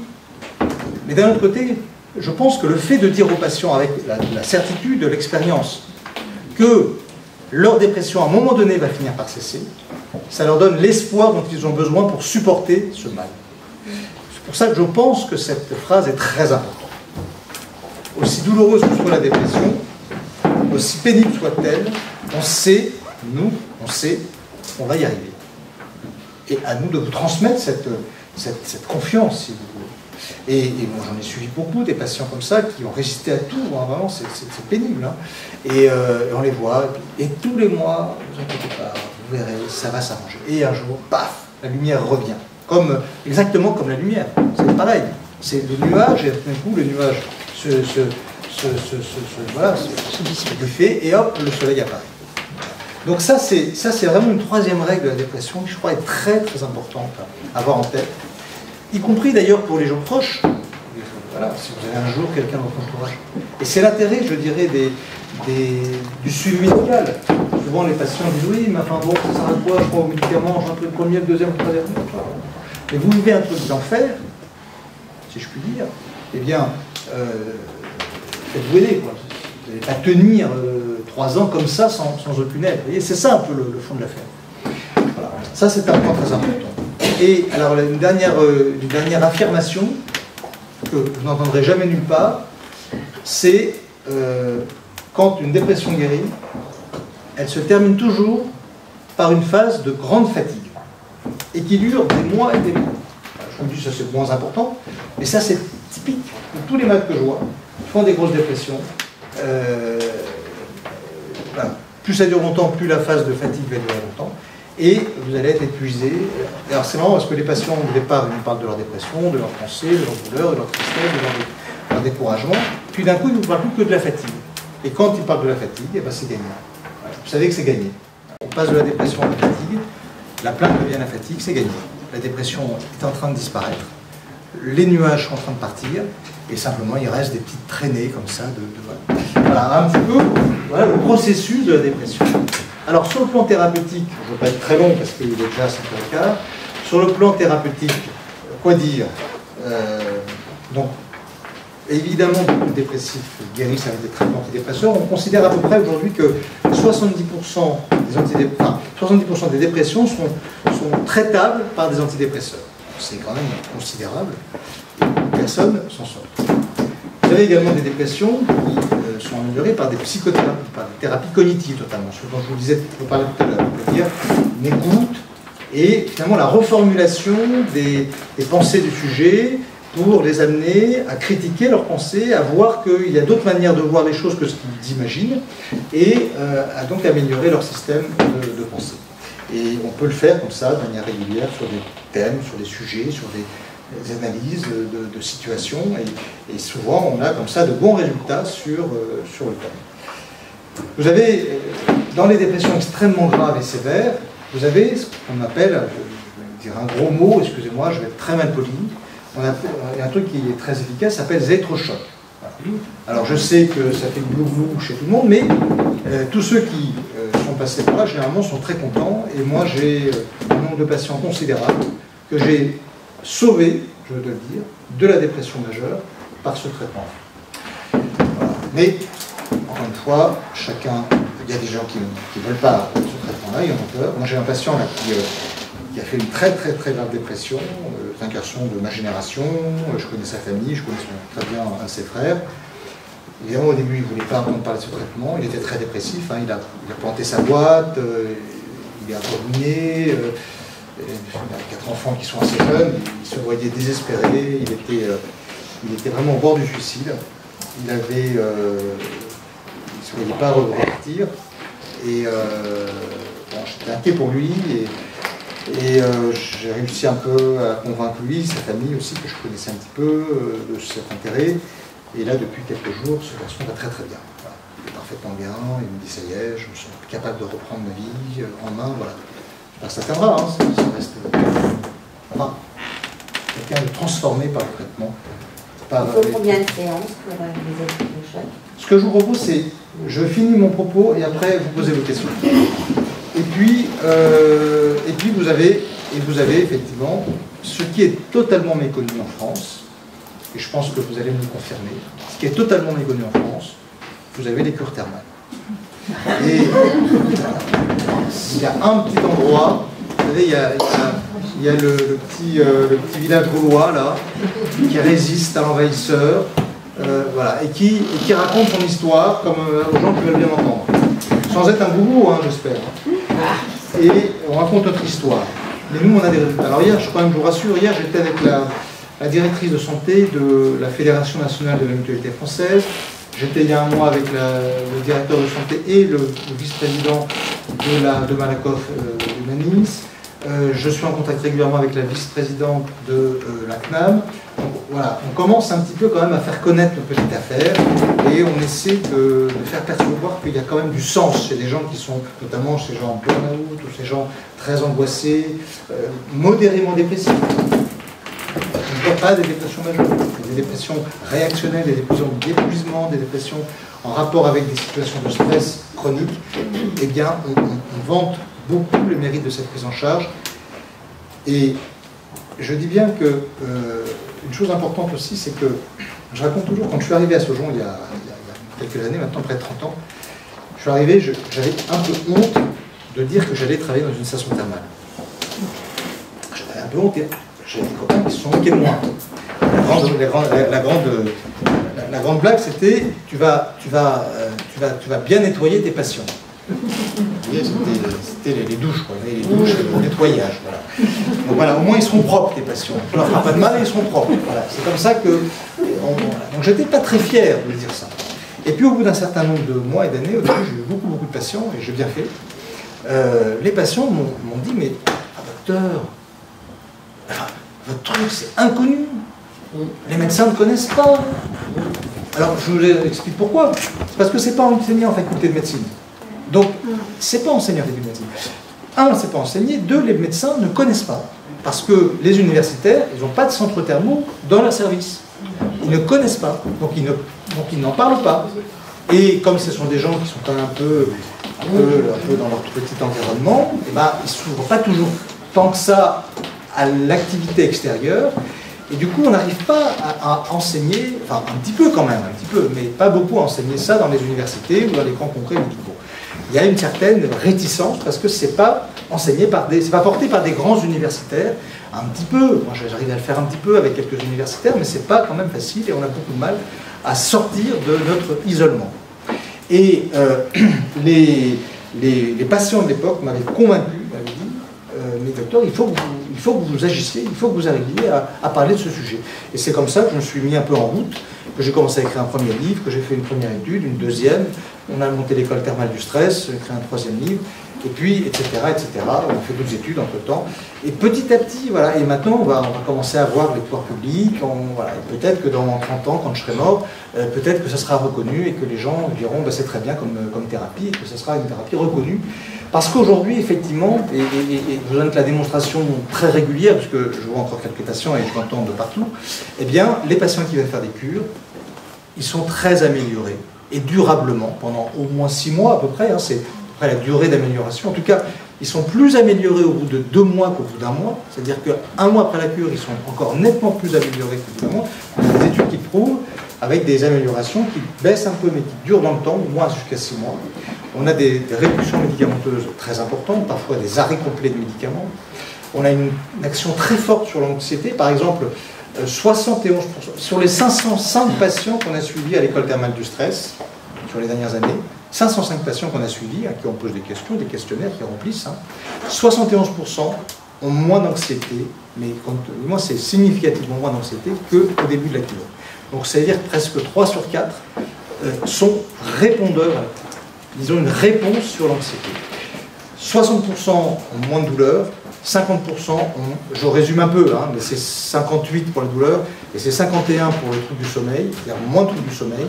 mais d'un autre côté, je pense que le fait de dire aux patients avec la certitude de l'expérience que leur dépression à un moment donné va finir par cesser, ça leur donne l'espoir dont ils ont besoin pour supporter ce mal. C'est pour ça que je pense que cette phrase est très importante. Aussi douloureuse que soit la dépression, aussi pénible soit-elle, on sait, nous, on sait qu'on va y arriver. Et à nous de vous transmettre cette confiance, si vous voulez. Et moi, j'en ai suivi beaucoup, des patients comme ça, qui ont résisté à tout, hein, vraiment, c'est pénible. Hein. Et on les voit, et tous les mois, ne vous inquiétez pas, vous verrez, ça va s'arranger. Et un jour, paf, la lumière revient. Exactement comme la lumière, c'est pareil. C'est le nuage, et d'un coup, le nuage se défait, et hop, le soleil apparaît. Donc ça, c'est vraiment une troisième règle de la dépression, qui je crois est très très importante à avoir en tête. Y compris d'ailleurs pour les gens proches, voilà, si vous avez un jour quelqu'un dans votre entourage. Et c'est l'intérêt, je dirais, du suivi médical. Souvent les patients disent oui, mais enfin bon, ça sert à quoi, je prends au médicament, j'entre le premier, le deuxième, le troisième. Mais vous vivez un truc d'enfer, si je puis dire, eh bien, faites-vous aider, quoi. Vous n'allez pas tenir 3 ans comme ça sans aucune aide. Vous voyez, c'est ça un peu le fond de l'affaire. Voilà. Ça, c'est un point très important. Et alors, une dernière affirmation que vous n'entendrez jamais nulle part, c'est quand une dépression guérit, elle se termine toujours par une phase de grande fatigue et qui dure des mois et des mois. Je vous dis ça c'est moins important, mais ça c'est typique de tous les malades que je vois qui font des grosses dépressions. Voilà. Plus ça dure longtemps, plus la phase de fatigue va durer longtemps. Et vous allez être épuisé. Alors c'est marrant parce que les patients au départ ils nous parlent de leur dépression, de leurs pensées, de leur douleur, de leur tristesse, de leur découragement. Puis d'un coup ils ne vous parlent plus que de la fatigue. Et quand ils parlent de la fatigue, eh ben, c'est gagné. Voilà. Vous savez que c'est gagné. On passe de la dépression à la fatigue, la plainte devient la fatigue, c'est gagné. La dépression est en train de disparaître, les nuages sont en train de partir, et simplement il reste des petites traînées comme ça voilà, un petit peu voilà, le processus de la dépression. Alors sur le plan thérapeutique, je ne veux pas être très long parce qu'il est déjà 5h15, sur le plan thérapeutique, quoi dire donc évidemment, beaucoup de dépressifs guérissent avec des traitements antidépresseurs. On considère à peu près aujourd'hui que 70% des dépressions sont traitables par des antidépresseurs. C'est quand même considérable. Personne s'en sort. Vous avez également des dépressions qui sont améliorées par des psychothérapies, par des thérapies cognitives notamment, ce dont je vous disais, je vous parlais tout à l'heure, c'est-à-dire une écoute et finalement la reformulation des pensées du sujet pour les amener à critiquer leurs pensées, à voir qu'il y a d'autres manières de voir les choses que ce qu'ils imaginent et à donc améliorer leur système de pensée. Et on peut le faire comme ça, de manière régulière, sur des thèmes, sur des sujets, sur des analyses de situations, et souvent on a comme ça de bons résultats sur le thème. Vous avez, dans les dépressions extrêmement graves et sévères, vous avez ce qu'on appelle, je vais dire un gros mot, excusez-moi, je vais être très mal poli, il y a un truc qui est très efficace, ça s'appelle électrochoc. Alors je sais que ça fait glou-glou chez tout le monde, mais tous ceux qui sont passés par là, généralement, sont très contents, et moi j'ai un nombre de patients considérable que j'ai sauvé, je dois le dire, de la dépression majeure par ce traitement. Voilà. Mais, encore une fois, il y a des gens qui ne veulent pas ce traitement-là, ils en ont peur. Moi j'ai un patient là, qui a fait une très grave dépression, c'est un garçon de ma génération, je connais sa famille, je connais très bien un de ses frères. Évidemment, au début, il ne voulait pas entendre parler de ce traitement, il était très dépressif, hein, il a planté sa boîte, il est un peu ruiné, il a 4 enfants qui sont assez jeunes, il se voyait désespéré, il était vraiment au bord du suicide, il ne se voyait pas repartir, et bon, j'étais inquiet pour lui, et j'ai réussi un peu à convaincre lui, sa famille aussi, que je connaissais un petit peu, de cet intérêt. Et là, depuis quelques jours, ce garçon va très bien. Voilà. Il est parfaitement bien, il me dit ça y est, je me sens capable de reprendre ma vie en main, voilà. Alors, ça tiendra, hein, ça reste... Enfin, quelqu'un de transformé par le traitement. Il faut combien de séances pour les électrochocs? Ce que je vous propose, c'est, je finis mon propos et après vous posez vos questions. Et puis vous avez effectivement ce qui est totalement méconnu en France, et je pense que vous allez me le confirmer, ce qui est totalement méconnu en France, vous avez les cures thermales. Et il y a un petit endroit, vous savez, il y a le petit village gaulois là, qui résiste à l'envahisseur, voilà, et qui raconte son histoire comme aux gens qui veulent bien entendre. Sans être un gourou, hein, j'espère. Et on raconte notre histoire. Mais nous, on a des résultats. Alors hier, je vous rassure, hier j'étais avec la directrice de santé de la Fédération nationale de la mutualité française. J'étais il y a un mois avec le directeur de santé et le vice-président de Malakoff Humanis. Je suis en contact régulièrement avec la vice-présidente de la CNAM. Donc voilà, on commence un petit peu quand même à faire connaître notre petite affaire et on essaie de faire percevoir qu'il y a quand même du sens chez des gens qui sont, notamment chez les gens en burn-out ou ces gens très angoissés, modérément dépressifs. On ne voit pas des dépressions majeures, des dépressions réactionnelles, des dépressions d'épuisement, des dépressions en rapport avec des situations de stress chronique. Eh bien, on vante beaucoup le mérite de cette prise en charge. Et je dis bien que une chose importante aussi, c'est que je raconte toujours, quand je suis arrivé à Saujon il y a quelques années, maintenant près de 30 ans, je suis arrivé, j'avais un peu honte de dire que j'allais travailler dans une station thermale. J'avais un peu honte, et j'ai des copains qui se sont moqués de moi. La grande blague, c'était tu vas bien nettoyer tes patients. Vous voyez, c'était les douches, quoi. Les douches, le nettoyage. Voilà. Donc voilà, au moins ils seront propres, tes patients. On leur fera pas de mal et ils seront propres. Voilà. C'est comme ça que. Donc j'étais pas très fier de dire ça. Et puis au bout d'un certain nombre de mois et d'années, au début j'ai eu beaucoup de patients, et j'ai bien fait. Les patients m'ont dit, mais docteur, votre truc c'est inconnu. Les médecins ne connaissent pas. Alors je vous explique pourquoi. C'est parce que c'est pas enseigné en faculté de médecine. Donc, c'est pas enseigné en faculté de médecine. Un, c'est pas enseigné. Deux, les médecins ne connaissent pas. Parce que les universitaires, ils n'ont pas de centre thermo dans leur service. Ils ne connaissent pas. Donc, ils n'en parlent pas. Et comme ce sont des gens qui sont quand même un peu dans leur petit environnement, eh ben, ils ne s'ouvrent pas toujours tant que ça à l'activité extérieure. Et du coup, on n'arrive pas à enseigner, enfin un petit peu quand même, un petit peu, mais pas beaucoup à enseigner ça dans les universités ou dans les grands congrès médicaux. Il y a une certaine réticence parce que c'est pas enseigné par c'est pas porté par des grands universitaires, un petit peu, moi j'arrive à le faire un petit peu avec quelques universitaires, mais c'est pas quand même facile et on a beaucoup de mal à sortir de notre isolement. Et les patients de l'époque m'avaient convaincu, m'avaient dit, mais docteur, il faut que vous agissiez, il faut que vous arriviez à parler de ce sujet. Et c'est comme ça que je me suis mis un peu en route, que j'ai commencé à écrire un premier livre, que j'ai fait une première étude, une deuxième, on a monté l'école thermale du stress, j'ai écrit un troisième livre, et puis, etc., etc. On a fait d'autres études entre-temps. Et petit à petit, voilà, et maintenant, on va commencer à voir les pouvoirs publics, voilà, et peut-être que dans 30 ans, quand je serai mort, peut-être que ça sera reconnu et que les gens diront, bah, c'est très bien comme thérapie, et que ce sera une thérapie reconnue. Parce qu'aujourd'hui, effectivement, et je vous donne la démonstration très régulière, puisque je vois encore quelques patients et je m'entends de partout, eh bien, les patients qui viennent faire des cures, ils sont très améliorés, et durablement, pendant au moins 6 mois à peu près, hein, c'est à peu près la durée d'amélioration. En tout cas, ils sont plus améliorés au bout de 2 mois qu'au bout d'un mois, c'est-à-dire qu'un mois après la cure, ils sont encore nettement plus améliorés qu'au bout d'un mois. Il y a des études qui le prouvent, avec des améliorations qui baissent un peu, mais qui durent dans le temps, au moins jusqu'à 6 mois. On a des réductions médicamenteuses très importantes, parfois des arrêts complets de médicaments. On a une action très forte sur l'anxiété. Par exemple, 71%, sur les 505 patients qu'on a suivis à l'école thermale du stress, sur les dernières années, 505 patients qu'on a suivis, hein, qui on pose des questions, des questionnaires qui remplissent, hein, 71% ont moins d'anxiété, mais moi c'est significativement moins d'anxiété qu'au début de la cure. Donc ça veut dire que presque 3 sur 4 sont répondeurs, ils ont une réponse sur l'anxiété. 60% ont moins de douleur, 50% ont, je résume un peu, hein, mais c'est 58 pour la douleur, et c'est 51 pour le trouble du sommeil, c'est-à-dire moins de trouble du sommeil,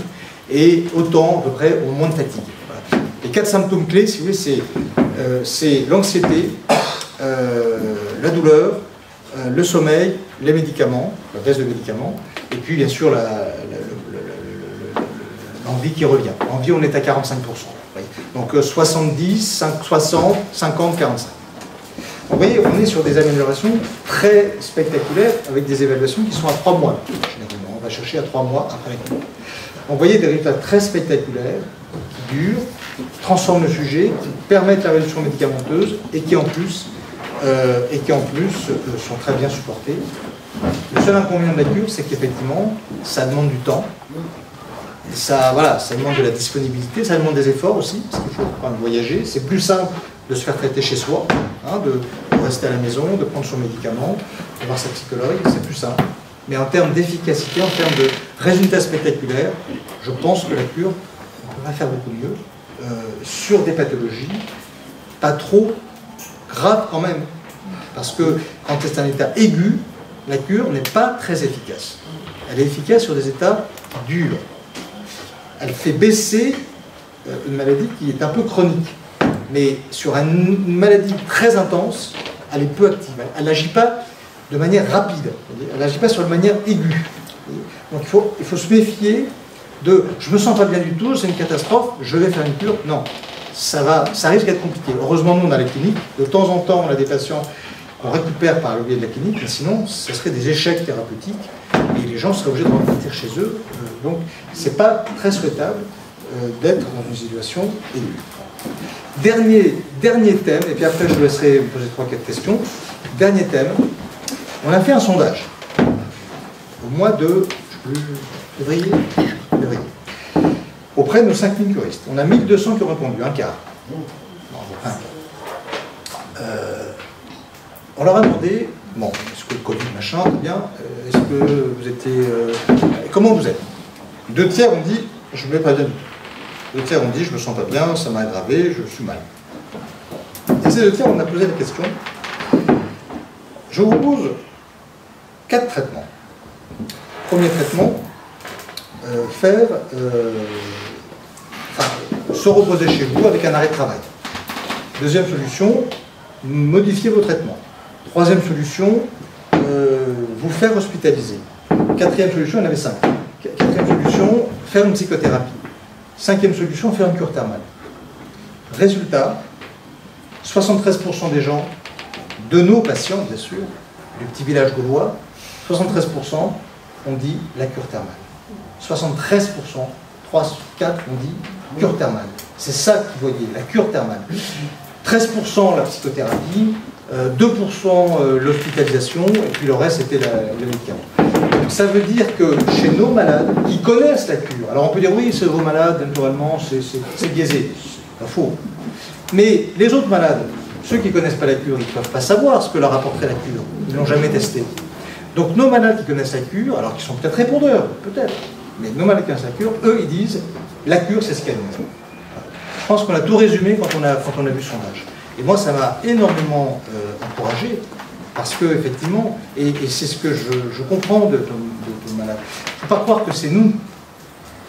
et autant, à peu près, ont moins de fatigue. Voilà. Les 4 symptômes clés, si vous voulez, c'est l'anxiété, la douleur, le sommeil, les médicaments, la baisse de médicaments, et puis bien sûr l'envie qui revient. L'envie, on est à 45%. Donc 70, 60, 50, 45. Vous voyez, on est sur des améliorations très spectaculaires avec des évaluations qui sont à 3 mois. Généralement, on va chercher à 3 mois après la cure. Vous voyez des résultats très spectaculaires, qui durent, qui transforment le sujet, qui permettent la réduction médicamenteuse et qui en plus sont très bien supportés. Le seul inconvénient de la cure, c'est qu'effectivement, ça demande du temps. Ça demande de la disponibilité, ça demande des efforts aussi, parce qu'il faut quand même voyager. C'est plus simple de se faire traiter chez soi, hein, de rester à la maison, de prendre son médicament, de voir sa psychologue, c'est plus simple. Mais en termes d'efficacité, en termes de résultats spectaculaires, je pense que la cure, on pourrait faire beaucoup mieux, sur des pathologies pas trop graves quand même. Parce que quand c'est un état aigu, la cure n'est pas très efficace. Elle est efficace sur des états durs. Elle fait baisser une maladie qui est un peu chronique. Mais sur une maladie très intense, elle est peu active. Elle n'agit pas de manière rapide. Elle n'agit pas sur une manière aiguë. Donc il faut se méfier de « je ne me sens pas bien du tout, c'est une catastrophe, je vais faire une cure ». Non, ça risque d'être compliqué. Heureusement, nous, on a la clinique. De temps en temps, on a des patients qu'on récupère par le biais de la clinique, mais sinon, ce serait des échecs thérapeutiques et les gens seraient obligés de repartir chez eux. Donc, ce n'est pas très souhaitable d'être dans une situation aiguë. Dernier thème, et puis après je vous laisserai me poser 3-4 questions. Dernier thème, on a fait un sondage au mois de février, auprès de nos 5000 curistes. On a 1200 qui ont répondu, un quart. On leur a demandé, bon, est-ce que le Covid, machin, très bien, est-ce que vous étiez... comment vous êtes? 2 tiers ont dit, je ne vais pas bien du tout. 2 tiers ont dit, je ne me sens pas bien, ça m'a aggravé, je suis mal. Et ces 2 tiers, on a posé la question. Je vous propose 4 traitements. Premier traitement, se reposer chez vous avec un arrêt de travail. Deuxième solution, modifier vos traitements. Troisième solution, vous faire hospitaliser. Quatrième solution, il y en avait 5. Quatrième solution, faire une psychothérapie. Cinquième solution, faire une cure thermale. Résultat, 73% des gens, de nos patients bien sûr, du petit village gaulois, 73% on dit la cure thermale. 73%, 3 sur 4 on dit cure thermale. C'est ça que vous voyez, la cure thermale. 13% la psychothérapie, 2% l'hospitalisation, et puis le reste c'était le médicament. Donc ça veut dire que chez nos malades qui connaissent la cure, alors on peut dire oui, c'est vos malades, naturellement, c'est biaisé, c'est pas faux. Mais les autres malades, ceux qui ne connaissent pas la cure, ils ne peuvent pas savoir ce que leur apporterait la cure, ils ne l'ont jamais testé. Donc nos malades qui connaissent la cure, alors qu'ils sont peut-être répondeurs, peut-être, mais nos malades qui connaissent la cure, eux ils disent la cure c'est ce qu'elle est. Je pense qu'on a tout résumé quand on a vu ce sondage. Et moi, ça m'a énormément encouragé, parce que, effectivement, et c'est ce que je comprends de malades. Il ne faut pas croire que c'est nous,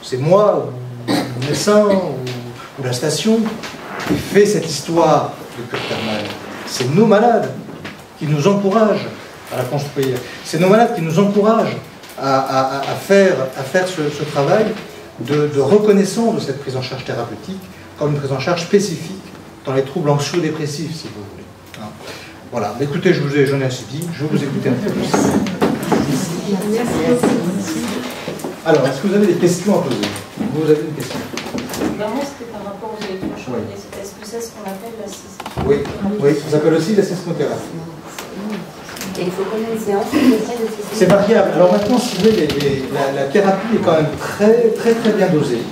c'est moi, ou le médecin, ou la station, qui fait cette histoire de cure thermale. C'est nos malades qui nous encouragent à la construire. C'est nos malades qui nous encouragent à faire ce travail de reconnaissance de cette prise en charge thérapeutique comme une prise en charge spécifique dans les troubles anxio-dépressifs, si vous voulez. Hein. Voilà. Mais écoutez, j'en ai assez dit, je vais vous écouter un peu plus. Alors, est-ce que vous avez des questions à poser? Vous avez une question? Moi, c'était par rapport aux électrochocs. Oui. Est-ce que c'est ce qu'on appelle la sismothérapie? Oui, ça s'appelle aussi la sismothérapie. Et il faut combien de séances? C'est variable. Alors maintenant, si vous voulez, la thérapie est quand même très bien dosée.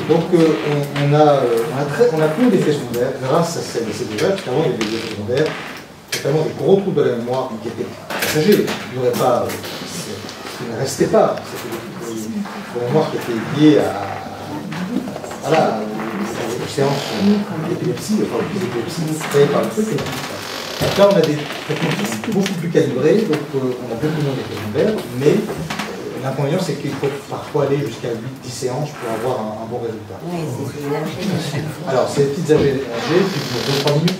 Donc on a peu d'effets secondaires grâce à ces déjà, parce qu'avant il y avait des effets secondaires, notamment des gros troubles de la mémoire qui étaient passagers, qui ne restaient pas. C'était des mémoires qui étaient liées aux séances d'épilepsie, enfin aux épilepsies créées par le truc. Donc là on a des traitements qui sont beaucoup plus calibrés, donc on a beaucoup moins d'effets secondaires, mais l'inconvénient, c'est qu'il faut parfois aller jusqu'à 8-10 séances pour avoir un bon résultat. Oui, c'est une AG. Alors, c'est des petites AG, puis pour 2-3 minutes.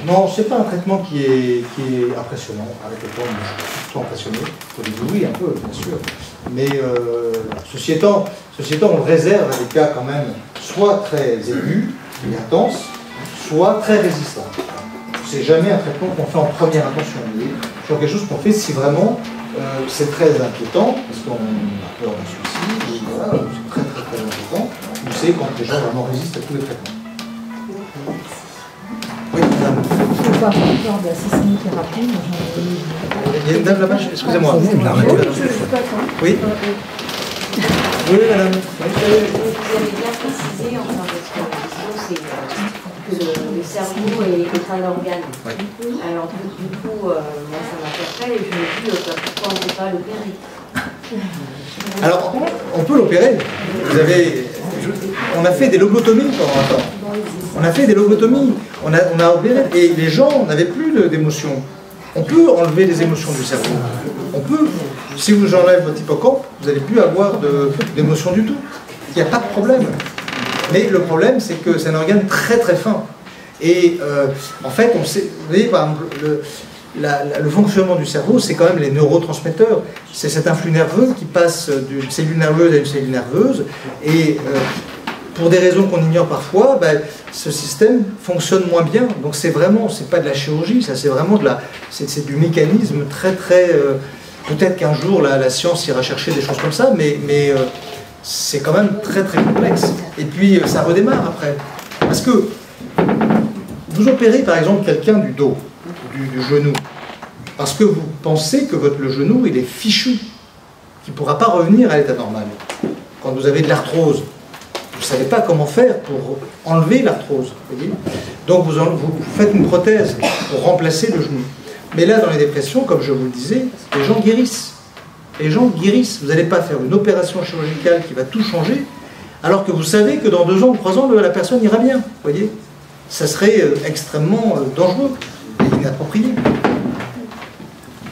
Non, c'est pas un traitement qui est impressionnant. Avec le temps, je suis plutôt impressionné. Au début, oui, un peu, bien sûr. Mais ceci étant, on le réserve à des cas quand même soit très aigus et intenses, soit très résistants. C'est jamais un traitement qu'on fait en première intention. C'est toujours quelque chose qu'on fait si vraiment c'est très inquiétant, parce qu'on a peur d'un suicide, et voilà, c'est très inquiétant. On sait quand les gens vraiment résistent à tous les traitements. Oui, madame. Je ne peux pas faire de la sismothérapie. Il y a une dame là-bas, excusez-moi. Oui. Oui, madame. Vous avez bien précisé, enfin, parce que c'est que le cerveau est un organe. Oui. Alors du coup, moi ça m'interpelle et je me dis pourquoi on ne peut pas l'opérer? Alors, on peut l'opérer. On a fait des lobotomies pendant un temps. On a fait des lobotomies. On a opéré. Et les gens n'avaient plus d'émotions. On peut enlever les émotions du cerveau. On peut. Si vous enlevez votre hippocampe, vous n'allez plus avoir d'émotions du tout. Il n'y a pas de problème. Mais le problème, c'est que c'est un organe très fin. Et en fait, on sait, vous voyez, par exemple, le fonctionnement du cerveau, c'est quand même les neurotransmetteurs. C'est cet influx nerveux qui passe d'une cellule nerveuse à une cellule nerveuse. Et pour des raisons qu'on ignore parfois, ce système fonctionne moins bien. Donc c'est pas de la chirurgie, ça, c'est vraiment c'est du mécanisme très. Peut-être qu'un jour la science ira chercher des choses comme ça, mais c'est quand même très complexe. Et puis ça redémarre après. Parce que vous opérez par exemple quelqu'un du dos, du genou, parce que vous pensez que le genou il est fichu, qu'il ne pourra pas revenir à l'état normal. Quand vous avez de l'arthrose, vous ne savez pas comment faire pour enlever l'arthrose. Donc vous faites une prothèse pour remplacer le genou. Mais là, dans les dépressions, comme je vous le disais, les gens guérissent. Les gens guérissent. Vous n'allez pas faire une opération chirurgicale qui va tout changer, alors que vous savez que dans 2 ans ou 3 ans, la personne ira bien. Voyez, ça serait extrêmement dangereux et inapproprié.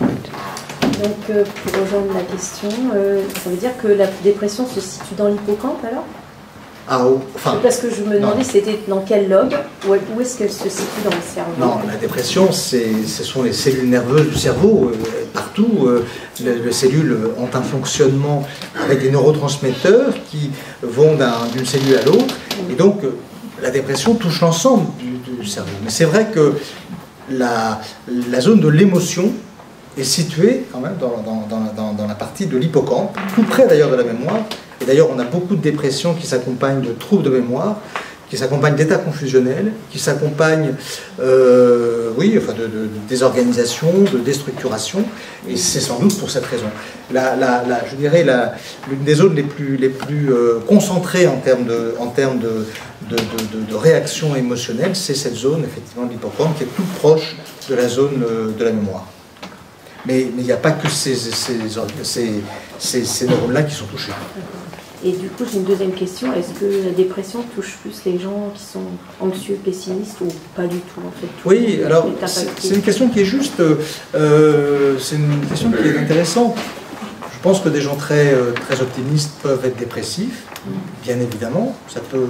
Donc, pour rejoindre la question, ça veut dire que la dépression se situe dans l'hippocampe alors? Parce que je me demandais c'était dans quel lobe, où est-ce qu'elle se situe dans le cerveau? Non, la dépression, ce sont les cellules nerveuses du cerveau, partout. Les cellules ont un fonctionnement avec des neurotransmetteurs qui vont d'une cellule à l'autre, et donc la dépression touche l'ensemble du cerveau. Mais c'est vrai que la zone de l'émotion est situé quand même dans la partie de l'hippocampe, tout près d'ailleurs de la mémoire. Et d'ailleurs, on a beaucoup de dépressions qui s'accompagnent de troubles de mémoire, qui s'accompagnent d'états confusionnels, qui s'accompagnent de désorganisation, de déstructuration, et c'est sans doute pour cette raison. Je dirais l'une des zones les plus concentrées en termes de réaction émotionnelle, c'est cette zone effectivement de l'hippocampe qui est toute proche de la zone de la mémoire. Mais il n'y a pas que ces neurones-là qui sont touchés. Et du coup, j'ai une deuxième question. Est-ce que la dépression touche plus les gens qui sont anxieux, pessimistes, ou pas du tout en fait? Oui, alors c'est une question qui est juste, c'est une question qui est intéressante. Je pense que des gens très optimistes peuvent être dépressifs, bien évidemment. Ça peut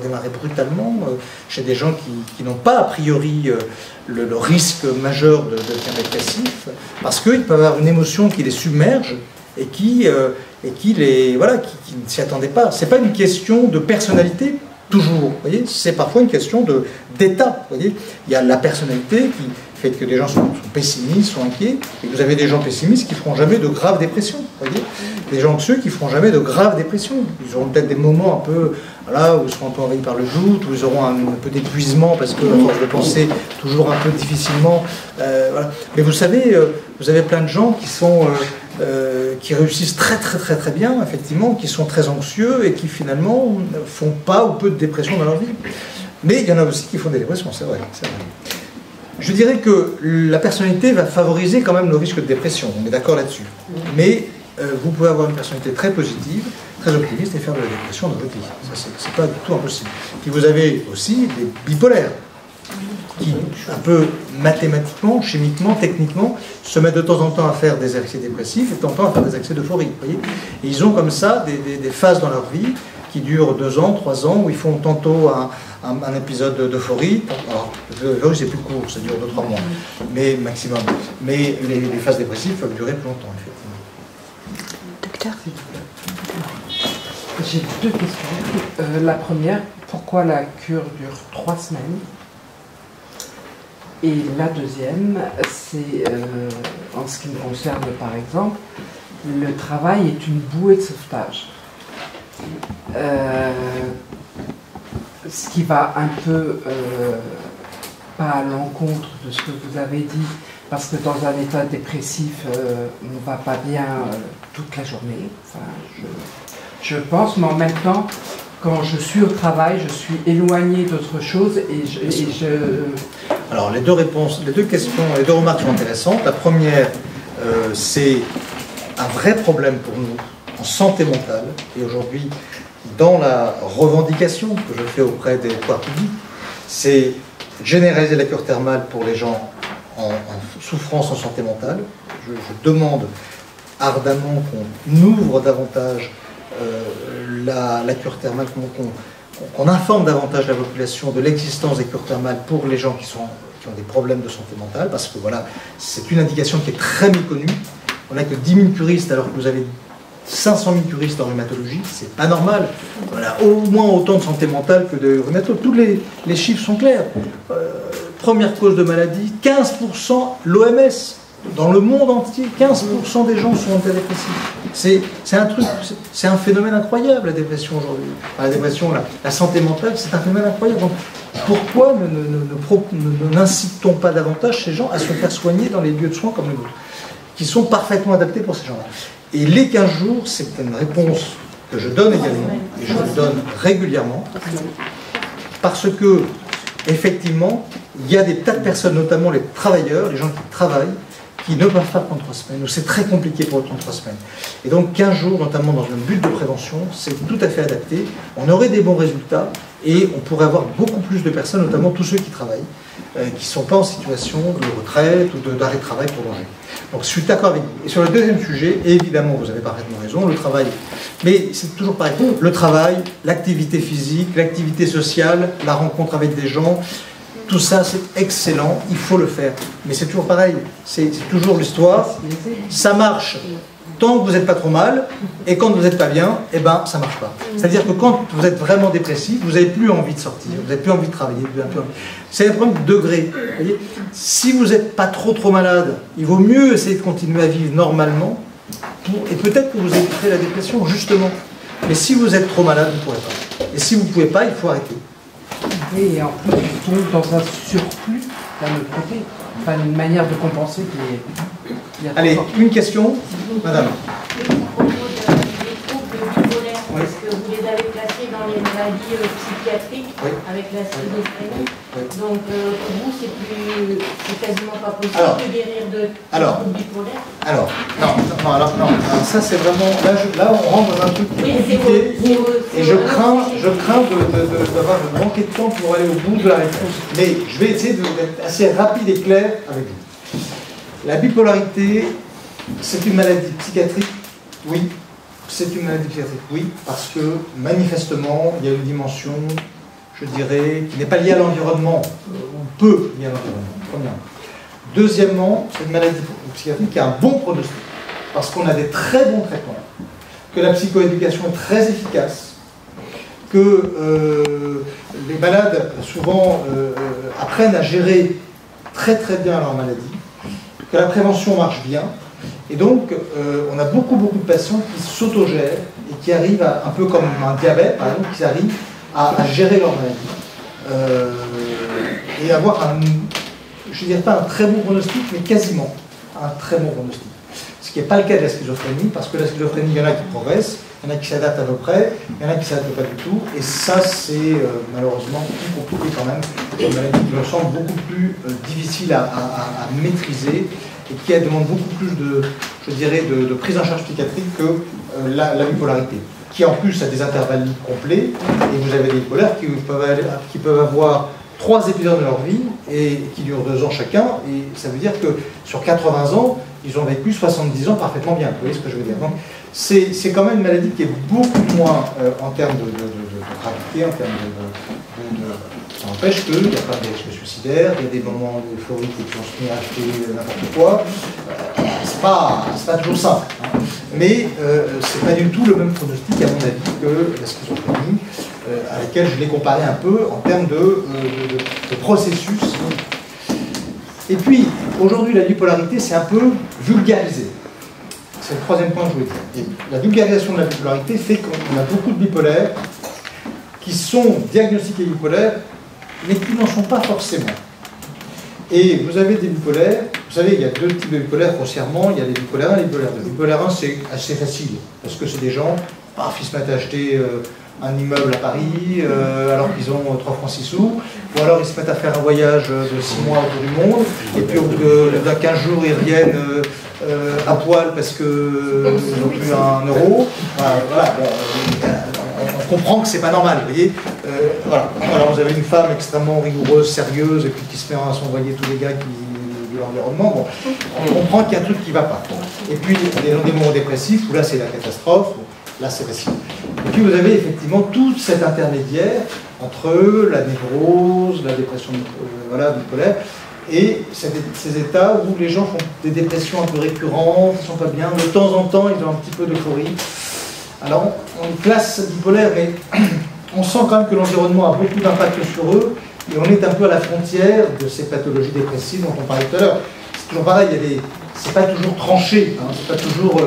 démarrer brutalement chez des gens qui n'ont pas a priori le risque majeur de devenir dépressif, parce qu'ils peuvent avoir une émotion qui les submerge et qui ne s'y attendaient pas. Ce n'est pas une question de personnalité, toujours. C'est parfois une question d'état. Il y a la personnalité qui fait que des gens sont pessimistes, sont inquiets, et vous avez des gens pessimistes qui ne feront jamais de graves dépressions. Des gens anxieux qui ne feront jamais de graves dépressions. Ils auront peut-être des moments un peu, où ils seront un peu envahis par le doute, où ils auront un peu d'épuisement parce que, à force de penser toujours un peu difficilement. Mais vous savez, vous avez plein de gens qui réussissent très bien, effectivement, qui sont très anxieux et qui finalement font pas ou peu de dépression dans leur vie. Mais il y en a aussi qui font des dépressions, c'est vrai. Je dirais que la personnalité va favoriser quand même le risque de dépression, on est d'accord là-dessus. Mais vous pouvez avoir une personnalité très positive, très optimiste et faire de la dépression dans votre vie. Ça, c'est pas du tout impossible. Puis vous avez aussi des bipolaires qui, un peu mathématiquement, chimiquement, techniquement, se mettent de temps en temps à faire des accès dépressifs et de temps en temps à faire des accès d'euphorie. Et ils ont comme ça des phases dans leur vie qui durent 2 ans, 3 ans, où ils font tantôt un épisode d'euphorie. Alors, l'euphorie c'est plus court, ça dure 2-3 mois, mais maximum. Mais les phases dépressives peuvent durer plus longtemps, effectivement. Docteur ? J'ai 2 questions. La première, pourquoi la cure dure 3 semaines ? Et la deuxième, c'est, en ce qui me concerne par exemple, le travail est une bouée de sauvetage. Ce qui va un peu pas à l'encontre de ce que vous avez dit, parce que dans un état dépressif, on ne va pas bien toute la journée. Enfin, je pense, mais en même temps, quand je suis au travail, je suis éloigné d'autre chose Alors, les deux questions, les deux remarques sont intéressantes. La première, c'est un vrai problème pour nous en santé mentale. Et aujourd'hui, dans la revendication que je fais auprès des pouvoirs publics, c'est généraliser la cure thermale pour les gens en souffrance en santé mentale. Je demande ardemment qu'on ouvre davantage la cure thermale, qu'on informe davantage la population de l'existence des cures thermales pour les gens qui ont des problèmes de santé mentale, parce que voilà, c'est une indication qui est très méconnue. On n'a que 10 000 curistes alors que vous avez 500 000 curistes en rhumatologie, c'est pas normal. On a au moins autant de santé mentale que de rhumatologie. Tous les chiffres sont clairs. Première cause de maladie, 15%, l'OMS, dans le monde entier, 15% des gens sont antidépressifs. C'est un phénomène incroyable, la dépression aujourd'hui. Enfin, la dépression, la santé mentale, c'est un phénomène incroyable. Donc, pourquoi n'incite-t-on pas davantage ces gens à se faire soigner dans les lieux de soins comme les nôtres, qui sont parfaitement adaptés pour ces gens-là? Et les 15 jours, c'est une réponse que je donne également, et je le donne régulièrement, parce que, effectivement, il y a des tas de personnes, notamment les travailleurs, les gens qui travaillent, qui ne peuvent pas prendre 3 semaines, ou c'est très compliqué pour eux de prendre 3 semaines. Et donc 15 jours, notamment dans un but de prévention, c'est tout à fait adapté. On aurait des bons résultats et on pourrait avoir beaucoup plus de personnes, notamment tous ceux qui travaillent, qui ne sont pas en situation de retraite ou d'arrêt de travail prolongé. Donc je suis d'accord avec vous. Et sur le deuxième sujet, évidemment, vous avez parfaitement raison, le travail. Mais c'est toujours pareil. Le travail, l'activité physique, l'activité sociale, la rencontre avec des gens, tout ça, c'est excellent, il faut le faire. Mais c'est toujours pareil, c'est toujours l'histoire. Ça marche tant que vous n'êtes pas trop mal, et quand vous n'êtes pas bien, eh ben, ça ne marche pas. C'est-à-dire que quand vous êtes vraiment dépressif, vous n'avez plus envie de sortir, vous n'avez plus envie de travailler, c'est un problème de degré. Vous voyez, si vous n'êtes pas trop malade, il vaut mieux essayer de continuer à vivre normalement, et peut-être que vous éviterez la dépression, justement. Mais si vous êtes trop malade, vous ne pourrez pas. Et si vous ne pouvez pas, il faut arrêter. Et en plus, on tombe dans un surplus d'un autre côté. Enfin, une manière de compenser qui est... Allez, une question, madame. Au niveau des troubles bipolaires, est-ce que vous les avez placés dans les maladies psychiatriques avec la schizophrénie? Donc, pour vous, c'est quasiment pas possible de guérir de troubles bipolaires? Alors, ça c'est vraiment... Là, on rentre dans un truc compliqué, et je crains d'avoir de manquer de temps pour aller au bout de la réponse. Mais je vais essayer d'être assez rapide et clair avec vous. La bipolarité, c'est une maladie psychiatrique? Oui. C'est une maladie psychiatrique? Oui, parce que manifestement, il y a une dimension, je dirais, qui n'est pas liée à l'environnement, ou peu liée à l'environnement, premièrement. Deuxièmement, c'est une maladie psychiatrique qui a un bon pronostic, parce qu'on a des très bons traitements, que la psychoéducation est très efficace, que les malades, souvent, apprennent à gérer très bien leur maladie, que la prévention marche bien, et donc on a beaucoup de patients qui s'autogèrent et qui arrivent, un peu comme un diabète par exemple, qui arrivent à gérer leur maladie et avoir je ne dirais pas un très bon pronostic, mais quasiment un très bon pronostic. Ce qui n'est pas le cas de la schizophrénie, parce que la schizophrénie, il y en a qui progressent, il y en a qui s'adaptent à peu près, il y en a qui ne s'adaptent pas du tout, et ça c'est malheureusement plus compliqué quand même, une maladie qui me semble beaucoup plus difficile à maîtriser, et qui demande beaucoup plus de prise en charge psychiatrique que la bipolarité, qui en plus a des intervalles complets, et vous avez des bipolaires qui peuvent avoir 3 épisodes de leur vie, et qui durent 2 ans chacun, et ça veut dire que sur 80 ans, ils ont vécu 70 ans parfaitement bien, vous voyez ce que je veux dire. Donc c'est quand même une maladie qui est beaucoup moins en termes de gravité, en termes ça n'empêche qu'il y a pas de risques suicidaires, il y a des moments euphoriques qui ont se mis à acheter n'importe quoi. C'est pas toujours simple. Hein. Mais c'est pas du tout le même pronostic, à mon avis, que la schizophrénie, à laquelle je l'ai comparé un peu en termes de processus. Et puis, aujourd'hui, la bipolarité, c'est un peu vulgarisé. C'est le 3e point que je voulais dire. Et la vulgarisation de la bipolarité fait qu'on a beaucoup de bipolaires qui sont diagnostiqués bipolaires, mais qui n'en sont pas forcément. Et vous avez des bipolaires, vous savez, il y a 2 types de bipolaires grossièrement, il y a les bipolaires 1 et les bipolaires 2. Les bipolaires 1, c'est assez facile, parce que c'est des gens, ils se mettent à acheter un immeuble à Paris, alors qu'ils ont 3 francs 6 sous, ou alors ils se mettent à faire un voyage de 6 mois autour du monde, et puis au bout de 15 jours, ils reviennent à poil parce qu'ils n'ont plus 1 euro. Voilà, on comprend que c'est pas normal, vous voyez. Voilà. Alors vous avez une femme extrêmement rigoureuse, sérieuse, et puis qui se met à s'envoyer tous les gars de l'environnement. Bon, on comprend qu'il y a un truc qui ne va pas. Et puis les gens des moments dépressifs, où là c'est la catastrophe, là c'est facile. Et puis vous avez effectivement tout cet intermédiaire entre la névrose, la dépression bipolaire, et ces états où les gens font des dépressions un peu récurrentes, ils ne sont pas bien, de temps en temps ils ont un petit peu d'euphorie. Alors on classe bipolaire, mais on sent quand même que l'environnement a beaucoup d'impact sur eux, et on est un peu à la frontière de ces pathologies dépressives dont on parlait tout à l'heure. C'est toujours pareil, c'est pas toujours tranché, hein, c'est pas toujours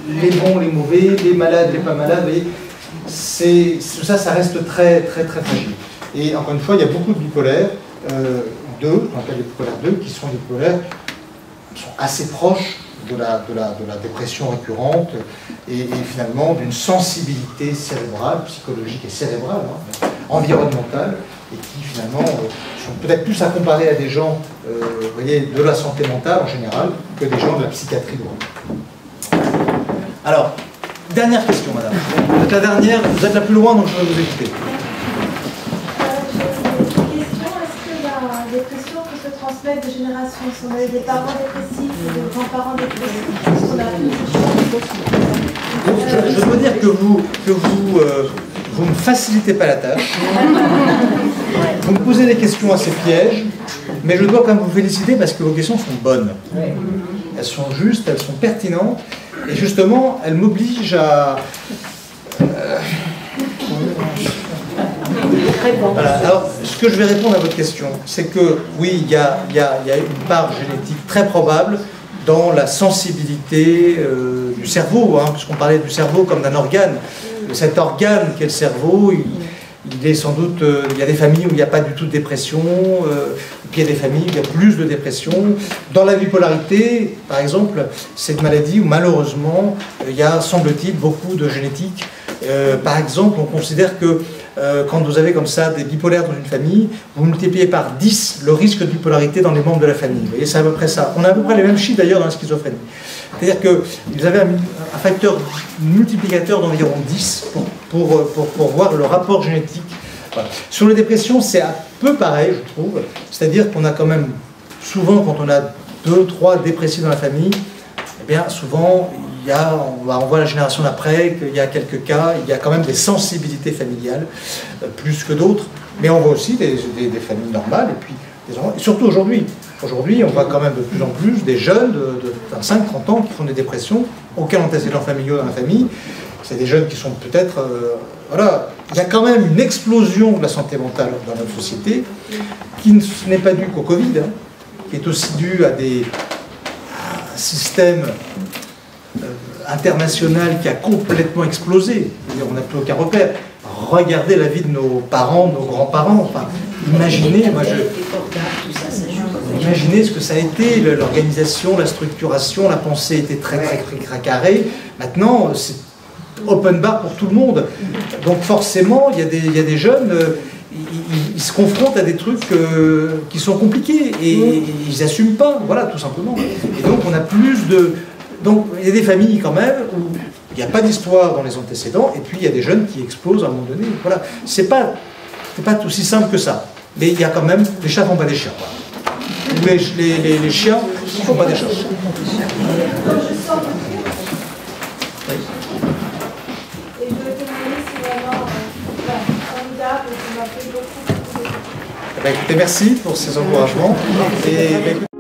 les bons, les mauvais, les malades, les pas malades, vous voyez, tout ça, ça reste très fragile. Et encore une fois, il y a beaucoup de bipolaires, dans le cas des bipolaires 2, qui sont des bipolaires qui sont assez proches de la dépression récurrente et finalement d'une sensibilité cérébrale, psychologique et cérébrale, hein, environnementale, et qui finalement sont peut-être plus à comparer à des gens vous voyez, de la santé mentale en général que des gens de la psychiatrie lourde. Alors, dernière question, madame. Vous êtes la dernière, vous êtes la plus loin, donc je vais vous écouter. Dépression qui se transmet de génération. Si on avait des parents dépressifs ou des grands-parents dépressifs, on a je dois dire que vous ne facilitez pas la tâche. Vous me posez des questions assez pièges, mais je dois quand même vous féliciter parce que vos questions sont bonnes. Elles sont justes, elles sont pertinentes, Et justement, elle m'oblige à... Voilà. Alors, ce que je vais répondre à votre question, c'est que oui, il y a une part génétique très probable dans la sensibilité du cerveau, hein, puisqu'on parlait du cerveau comme d'un organe. Cet organe qu'est le cerveau, il est sans doute... il y a des familles où il n'y a pas du tout de dépression, et puis il y a des familles où il y a plus de dépression. Dans la bipolarité, par exemple, c'est une maladie où malheureusement, il y a, semble-t-il, beaucoup de génétique. Par exemple, on considère que quand vous avez comme ça des bipolaires dans une famille, vous multipliez par 10 le risque de bipolarité dans les membres de la famille. Vous voyez, c'est à peu près ça. On a à peu près les mêmes chiffres d'ailleurs dans la schizophrénie. C'est-à-dire que vous avez un facteur multiplicateur d'environ 10 pour voir le rapport génétique. Voilà. Sur les dépressions, c'est un peu pareil, je trouve. C'est-à-dire qu'on a quand même, souvent quand on a 2, 3 dépressifs dans la famille, eh bien souvent, on voit la génération d'après qu'il y a quelques cas, il y a quand même des sensibilités familiales, plus que d'autres, mais on voit aussi des familles normales, et puis des enfants, et surtout aujourd'hui. Aujourd'hui, on voit quand même de plus en plus des jeunes de 25-30 ans qui font des dépressions, aucun antécédent familial dans la famille. C'est des jeunes qui sont peut-être... voilà, il y a quand même une explosion de la santé mentale dans notre société, qui n'est pas due qu'au Covid, hein, qui est aussi due à un système international qui a complètement explosé. On n'a plus aucun repère. Regardez la vie de nos parents, de nos grands-parents. Enfin, imaginez, imaginez ce que ça a été, l'organisation, la structuration, la pensée était très carrée. Maintenant, c'est open bar pour tout le monde. Donc forcément, il y a des jeunes, ils se confrontent à des trucs qui sont compliqués et ils n'assument pas, voilà, tout simplement. Et donc on a plus de... Donc il y a des familles quand même où il n'y a pas d'histoire dans les antécédents, et puis il y a des jeunes qui explosent à un moment donné. Voilà. C'est pas aussi simple que ça. Mais il y a quand même... Les chats ne font pas des chiens. Voilà. Les chiens ne font pas des chats. Écoutez, merci pour ces encouragements. Et,